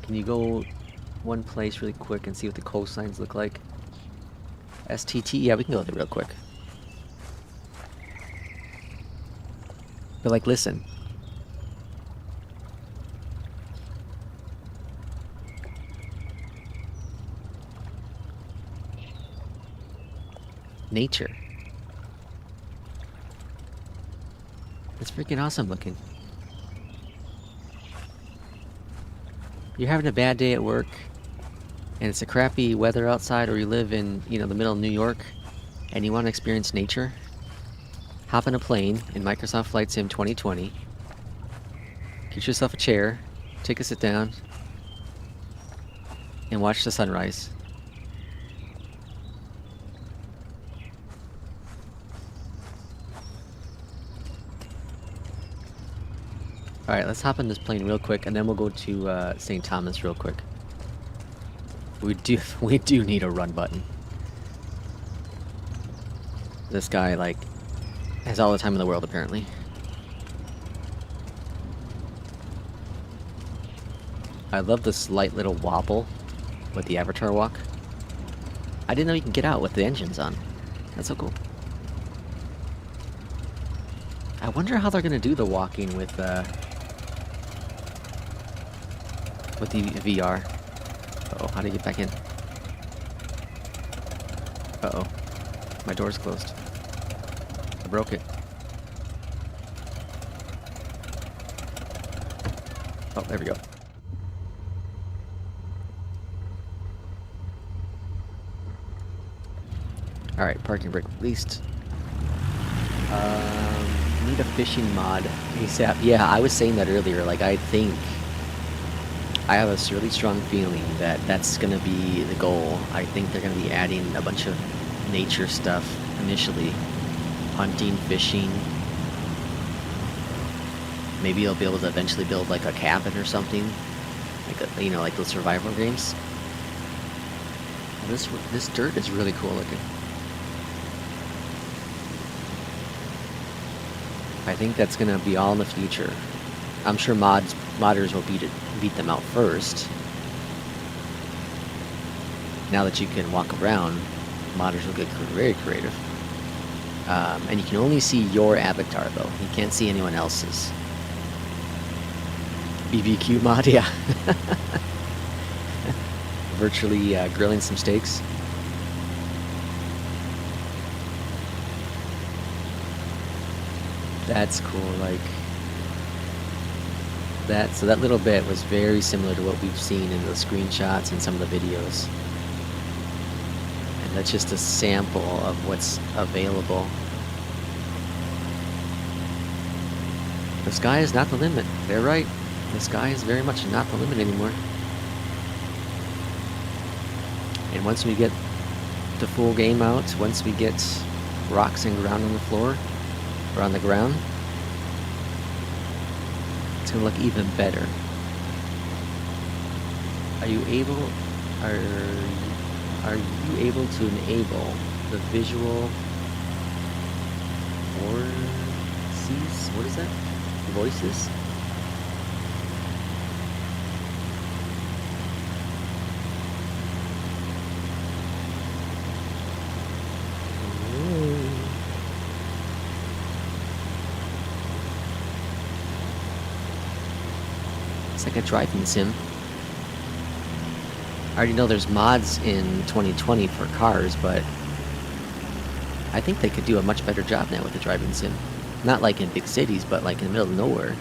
Speaker 1: Can you go one place really quick and see what the coastlines look like? STT, yeah, we can go there real quick. But like, listen. Nature. It's freaking awesome looking. You're having a bad day at work and it's a crappy weather outside, or you live in, you know, the middle of New York and you want to experience nature, hop in a plane in Microsoft Flight Sim 2020, get yourself a chair, take a sit down, and watch the sunrise. Alright, let's hop in this plane real quick, and then we'll go to St. Thomas real quick. We do need a run button. This guy, like, has all the time in the world, apparently. I love the slight little wobble with the avatar walk. I didn't know you can get out with the engines on. That's so cool. I wonder how they're gonna do the walking with the VR. Uh-oh, how do you get back in? Uh-oh. My door's closed. I broke it. there we go. Alright, parking brake released. Need a fishing mod ASAP. Yeah, I was saying that earlier. Like, I think I have a really strong feeling that that's gonna be the goal. I think they're gonna be adding a bunch of nature stuff initially. Hunting, fishing. Maybe you'll be able to eventually build like a cabin or something. Like, you know, like those survival games. This dirt is really cool looking. I think that's gonna be all in the future. I'm sure modders will beat them out first. Now that you can walk around, modders will get very creative. And you can only see your avatar though. You can't see anyone else's. BBQ mod, yeah. Virtually grilling some steaks. That's cool, like that. So that little bit was very similar to what we've seen in the screenshots and some of the videos. And that's just a sample of what's available. The sky is not the limit. They're right. The sky is very much not the limit anymore. And once we get the full game out, once we get rocks and ground on the floor, or on the ground, it's gonna look even better. Are you able to enable the visual voices? What is that? Voices? It's like a driving sim. I already know there's mods in 2020 for cars, but I think they could do a much better job now with the driving sim. Not like in big cities, but like in the middle of nowhere.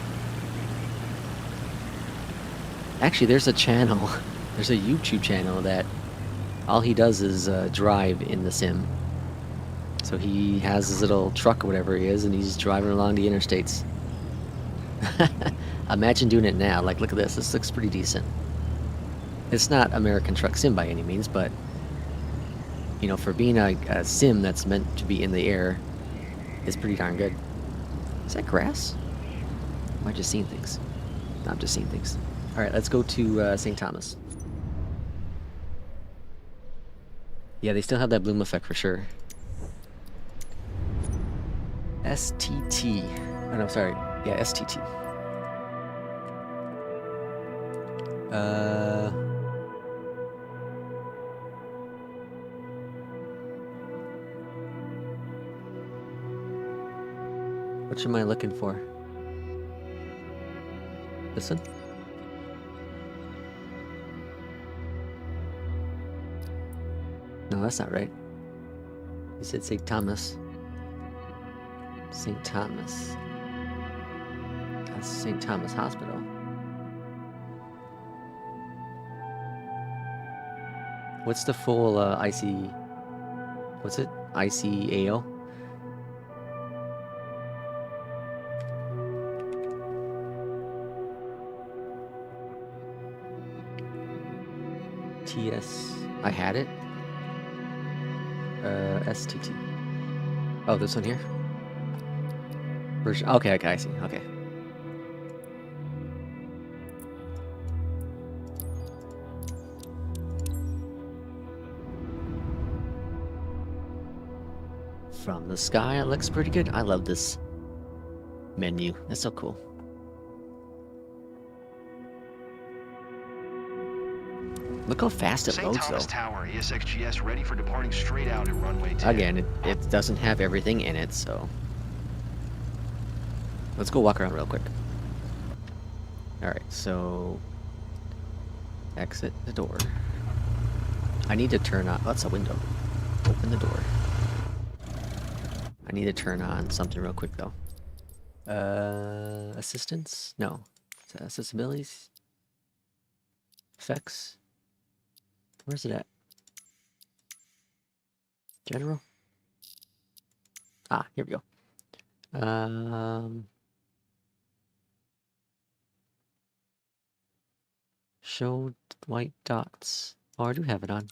Speaker 1: Actually, there's a channel, there's a YouTube channel that all he does is drive in the sim. So he has his little truck or whatever he is, and he's driving along the interstates. Imagine doing it now. Like, look at this. This looks pretty decent. It's not American Truck Sim by any means, but, you know, for being a sim that's meant to be in the air, it's pretty darn good. Is that grass? Am I just seeing things? No, I'm just seeing things. All right, let's go to St. Thomas. Yeah, they still have that bloom effect for sure. STT. Oh, no, sorry. Yeah, STT. What am I looking for? This one? No, that's not right. You said St. Thomas. St. Thomas. That's St. Thomas Hospital. What's the full what's it? ICAO? TS. I had it. STT. Oh, this one here? Version. Okay, I see. Okay. From the sky, it looks pretty good. I love this menu. It's so cool. Look how fast it loads, though.
Speaker 2: St. Thomas Tower, ESXGS ready for departing straight out at runway 10.
Speaker 1: Again, it doesn't have everything in it, so... Let's go walk around real quick. Alright, so... Exit the door. I need to turn on... Oh, that's a window. Open the door. I need to turn on something real quick, though. Assistance? No. Accessibilities? Effects. Where's it at? General? Ah, here we go. Show white dots. Oh, I do have it on.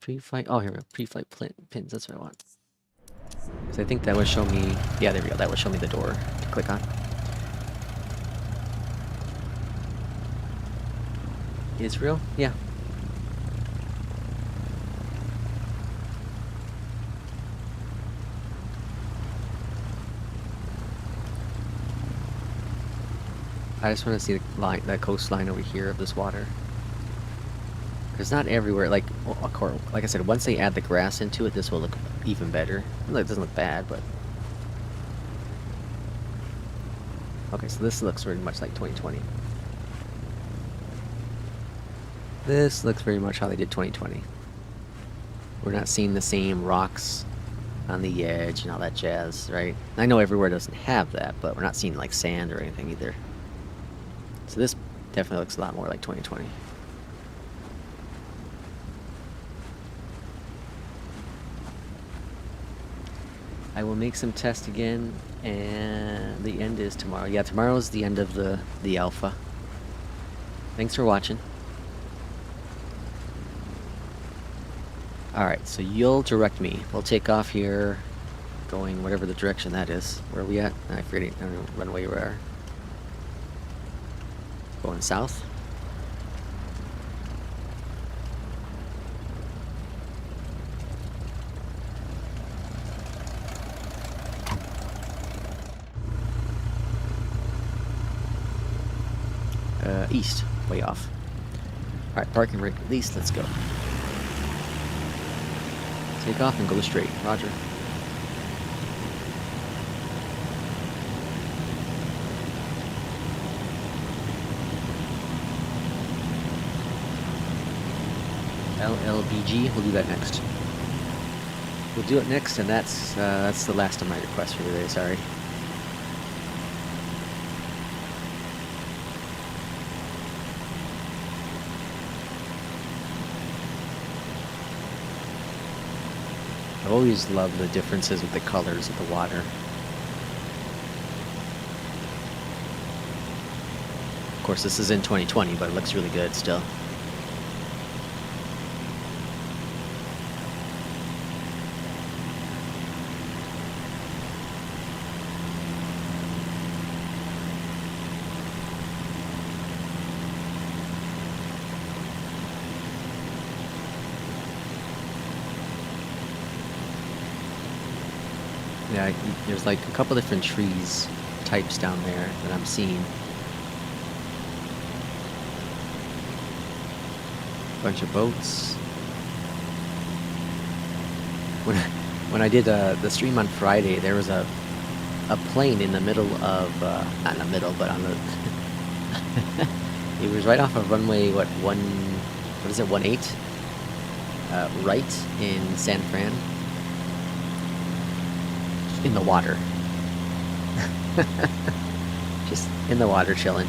Speaker 1: Pre-flight. Oh, here we go. Pre-flight pins. That's what I want. Because I think that would show me. Yeah, there we go. That would show me the door to click on. Israel? Yeah. I just want to see the line, that coastline over here of this water. Because not everywhere, like I said, once they add the grass into it, this will look even better. Well, it doesn't look bad, but... Okay, so this looks very much like 2020. This looks very much how they did 2020. We're not seeing the same rocks on the edge and all that jazz, right? I know everywhere doesn't have that, but we're not seeing like sand or anything either. So this definitely looks a lot more like 2020. I will make some tests again, and the end is tomorrow. Yeah, tomorrow is the end of the alpha. Thanks for watching. Alright, so you'll direct me. We'll take off here, going whatever the direction that is. Where are we at? I forget. I don't know, runway we are. Going south. East, way off. Alright, parking brake release, let's go. Take off and go straight, roger. LLBG, we'll do that next. We'll do it next, and that's the last of my requests for today, sorry. I always love the differences with the colors of the water. Of course, this is in 2020, but it looks really good still. Yeah, there's like a couple different trees types down there that I'm seeing. Bunch of boats. When I did the stream on Friday, there was a plane in the middle of not in the middle, but on the it was right off of runway what is it 18 right in San Fran. In the water. Just in the water chilling.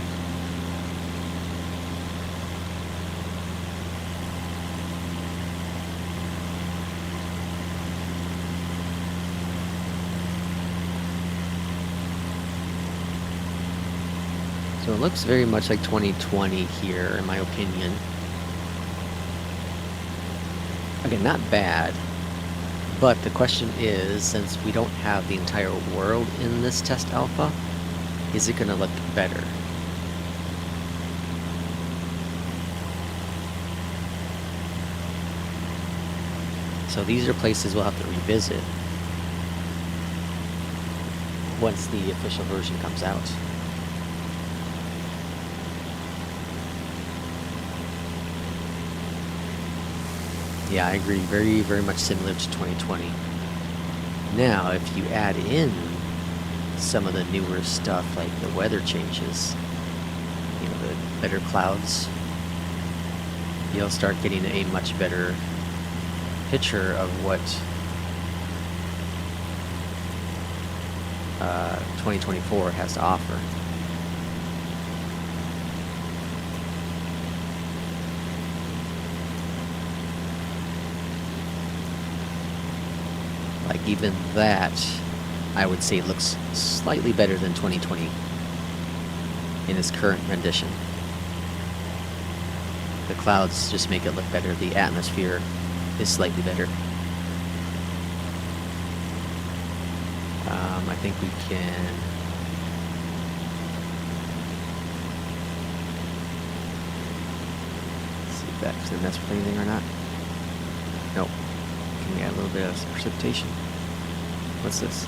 Speaker 1: So it looks very much like 2020 here, in my opinion. Again, not bad. But the question is, since we don't have the entire world in this test alpha, is it going to look better? So these are places we'll have to revisit once the official version comes out. Yeah, I agree. Very, very much similar to 2020. Now, if you add in some of the newer stuff, like the weather changes, you know, the better clouds, you'll start getting a much better picture of what 2024 has to offer. Like even that, I would say looks slightly better than 2020 in its current rendition. The clouds just make it look better. The atmosphere is slightly better. I think we can... see if that's going to mess with anything or not. Nope. Can we add a little bit of precipitation? What's this?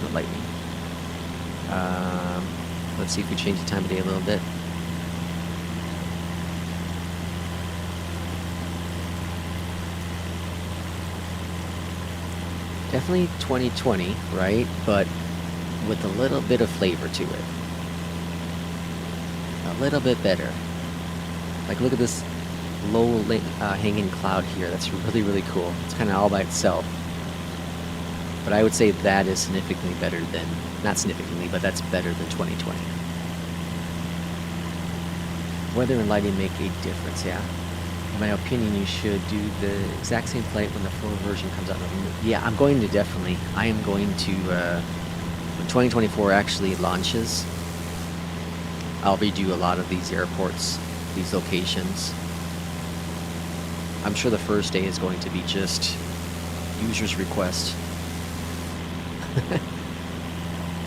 Speaker 1: No lightning. Let's see if we change the time of day a little bit. Definitely 2020, right? But with a little bit of flavor to it. A little bit better. Like, look at this low hanging cloud here. That's really, really cool. It's kind of all by itself. But I would say that is significantly better than, not significantly, but that's better than 2020. Weather and lighting make a difference, yeah. In my opinion, you should do the exact same flight when the full version comes out. Yeah, I'm going to definitely. I am going to, when 2024 actually launches, I'll redo a lot of these airports, these locations. I'm sure the first day is going to be just users request.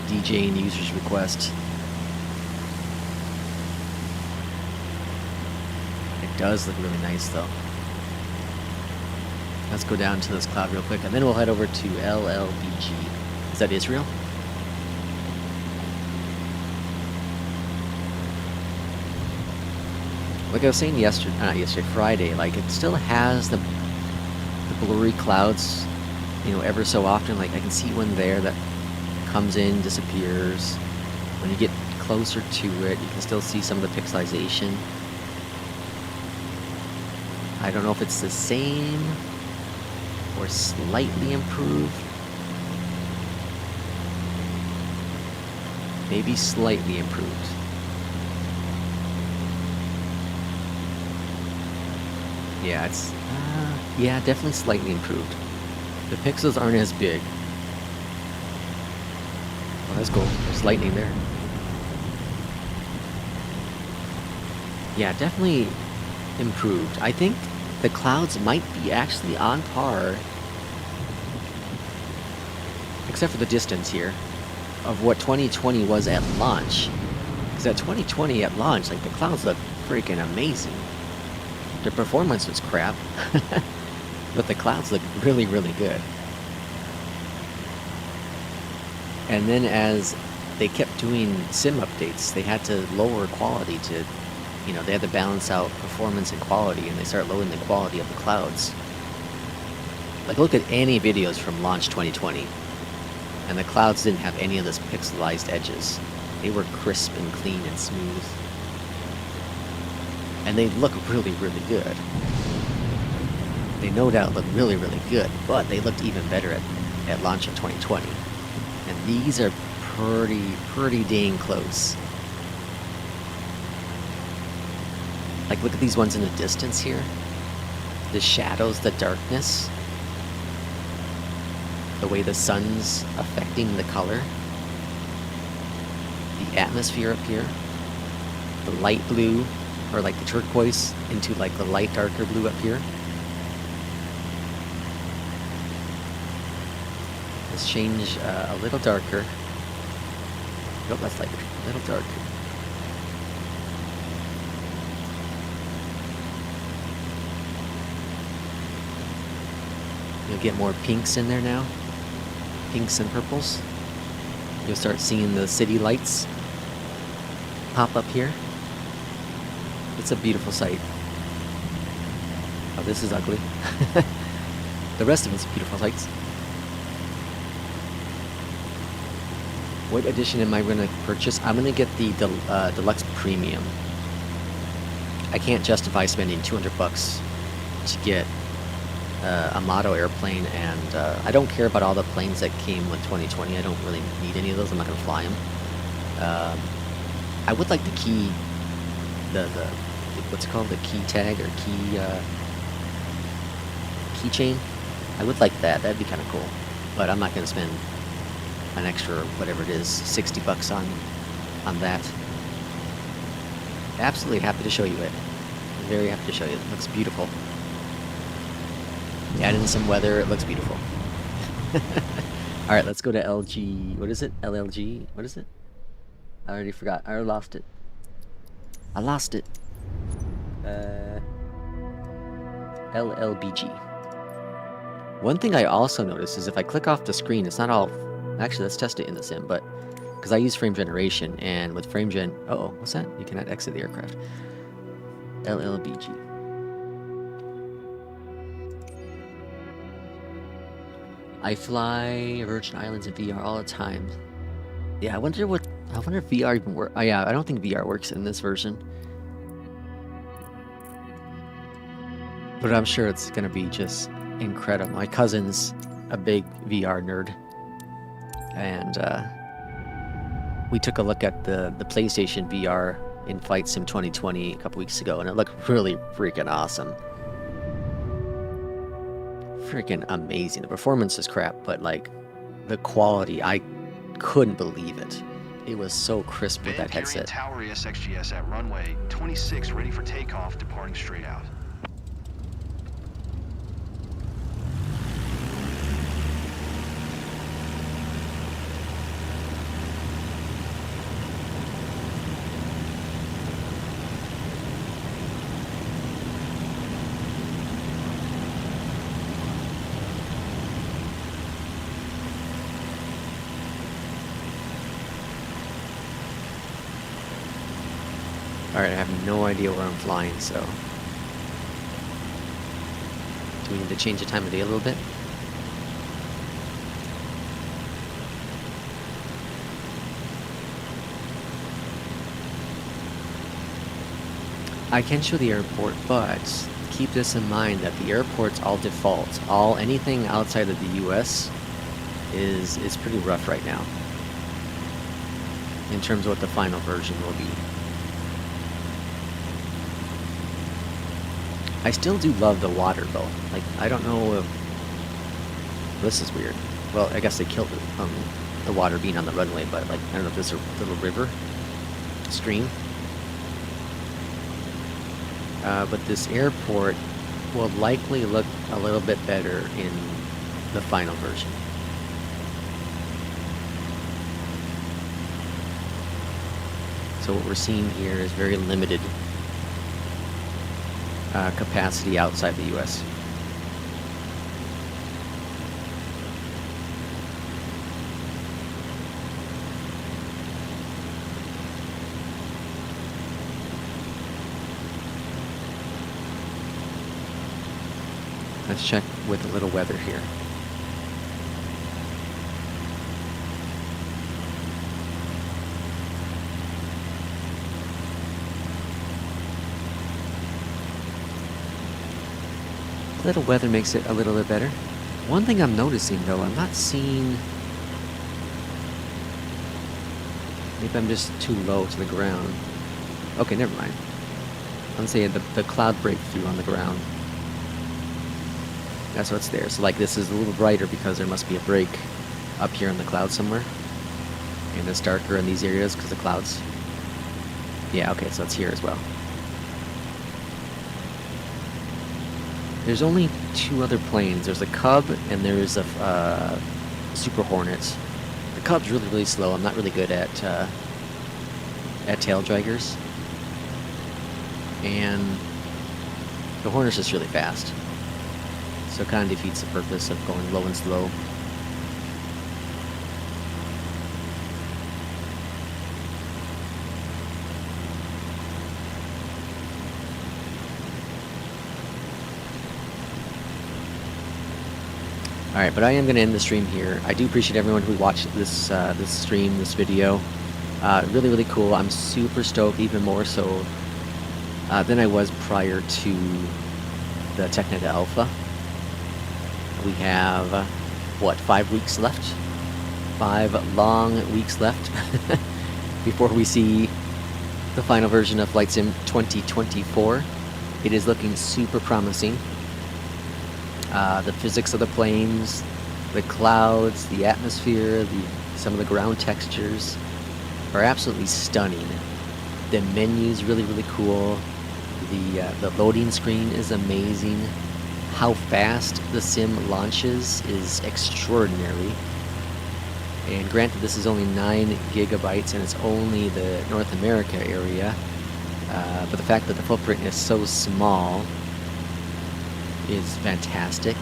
Speaker 1: DJ and users request. It does look really nice though. Let's go down to this cloud real quick and then we'll head over to LLBG. Is that Israel? Like I was saying Friday, like it still has the blurry clouds, you know, ever so often. Like I can see one there that comes in, disappears. When you get closer to it, you can still see some of the pixelization. I don't know if it's the same or slightly improved. Maybe slightly improved. Yeah, it's yeah, definitely slightly improved. The pixels aren't as big. Oh, that's cool. There's lightning there. Yeah, definitely improved. I think the clouds might be actually on par, except for the distance here, of what 2020 was at launch. Because at 2020 at launch, like the clouds look freaking amazing. The performance was crap, but the clouds look really, really good. And then as they kept doing sim updates, they had to lower quality to, you know, they had to balance out performance and quality, and they start lowering the quality of the clouds. Like, look at any videos from launch 2020, and the clouds didn't have any of this pixelized edges. They were crisp and clean and smooth. And they look really, really good. They no doubt look really, really good, but they looked even better at launch of 2020. And these are pretty dang close. Like, look at these ones in the distance here. The shadows, the darkness. The way the sun's affecting the color. The atmosphere up here. The light blue, or like the turquoise, into like the light darker blue up here. Let's change a little darker. Nope, that's lighter. A little darker. You'll get more pinks in there now. Pinks and purples. You'll start seeing the city lights pop up here. It's a beautiful sight. Oh, this is ugly. The rest of it's beautiful sights. What edition am I going to purchase? I'm going to get the Deluxe Premium. I can't justify spending $200 to get a model airplane, and I don't care about all the planes that came with 2020. I don't really need any of those. I'm not going to fly them. I would like the key, the what's it called, the key tag or keychain. I would like that. That'd be kind of cool. But I'm not going to spend an extra, whatever it is, 60 bucks on that. Absolutely happy to show you it. Very happy to show you. It looks beautiful. Add in some weather. It looks beautiful. All right, let's go to LG. What is it? LLG? What is it? I already forgot. I already lost it. I lost it. LLBG. One thing I also noticed is if I click off the screen, it's not all... Actually, let's test it in the sim, but... Because I use frame generation, and with frame gen... Uh-oh, what's that? You cannot exit the aircraft. LLBG. I fly Virgin Islands in VR all the time. Yeah, I wonder if VR even works. Oh yeah, I don't think VR works in this version. But I'm sure it's gonna be just incredible. My cousin's a big VR nerd. And we took a look at the PlayStation VR in Flight Sim 2020 a couple weeks ago, and it looked really freaking awesome. Freaking amazing. The performance is crap, but like the quality, I couldn't believe it. It was so crisp with that headset.
Speaker 2: Tower SXGS at runway 26, ready for takeoff, departing straight out.
Speaker 1: Alright, I have no idea where I'm flying, so... Do we need to change the time of day a little bit? I can show the airport, but keep this in mind that the airports all default. Anything outside of the US is pretty rough right now. In terms of what the final version will be. I still do love the water though. Like, I don't know if... This is weird. Well, I guess they killed it, the water being on the runway, but like, I don't know if there's a little river, stream. But this airport will likely look a little bit better in the final version. So what we're seeing here is very limited capacity outside the US. Let's check with a little weather here. Little weather makes it a little bit better. One thing I'm noticing though, I'm not seeing... Maybe I'm just too low to the ground. Okay, never mind. I'm saying the cloud breakthrough on the ground. That's what's there. So like this is a little brighter because there must be a break up here in the cloud somewhere. And it's darker in these areas because of clouds. Yeah, okay, so it's here as well. There's only two other planes. There's a Cub and there's a Super Hornet. The Cub's really, really slow. I'm not really good at tail draggers. And the Hornet's just really fast. So it kind of defeats the purpose of going low and slow. Alright, but I am going to end the stream here. I do appreciate everyone who watched this this stream, this video. Really, really cool. I'm super stoked, even more so than I was prior to the Techneta Alpha. We have, what, 5 weeks left? 5 long weeks left before we see the final version of Flight Sim 2024. It is looking super promising. The physics of the planes, the clouds, the atmosphere, some of the ground textures are absolutely stunning. The menu's really, really cool. The loading screen is amazing. How fast the sim launches is extraordinary. And granted, this is only 9 gigabytes and it's only the North America area. But the fact that the footprint is so small is fantastic.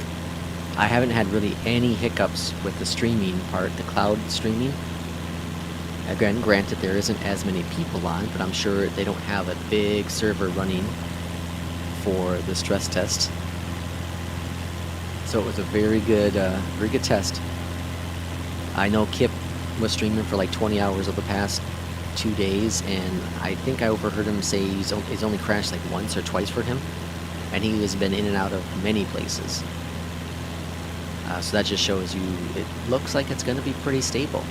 Speaker 1: I haven't had really any hiccups with the streaming part, the cloud streaming. Again, granted, there isn't as many people on, but I'm sure they don't have a big server running for the stress test. So it was a very good test. I know Kip was streaming for like 20 hours of the past 2 days, and I think I overheard him say he's only crashed like once or twice for him, and he has been in and out of many places. So that just shows you it looks like it's going to be pretty stable.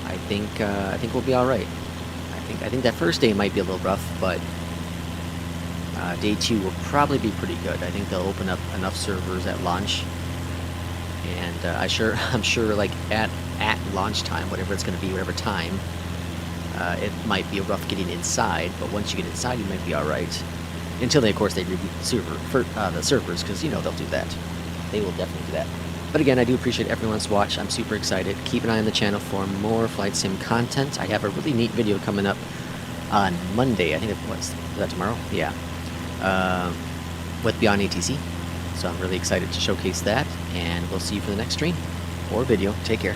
Speaker 1: I think we'll be all right. I think that first day might be a little rough, but day 2 will probably be pretty good. I think they'll open up enough servers at launch, and I'm sure like at launch time, whatever it's going to be, whatever time, it might be rough getting inside. But once you get inside, you might be all right. Until they, of course, they reboot the servers, because you know they'll do that. They will definitely do that. But again, I do appreciate everyone's watch. I'm super excited. Keep an eye on the channel for more flight sim content. I have a really neat video coming up on Monday. I think is that tomorrow? Yeah. With Beyond ATC. So I'm really excited to showcase that, and we'll see you for the next stream or video. Take care.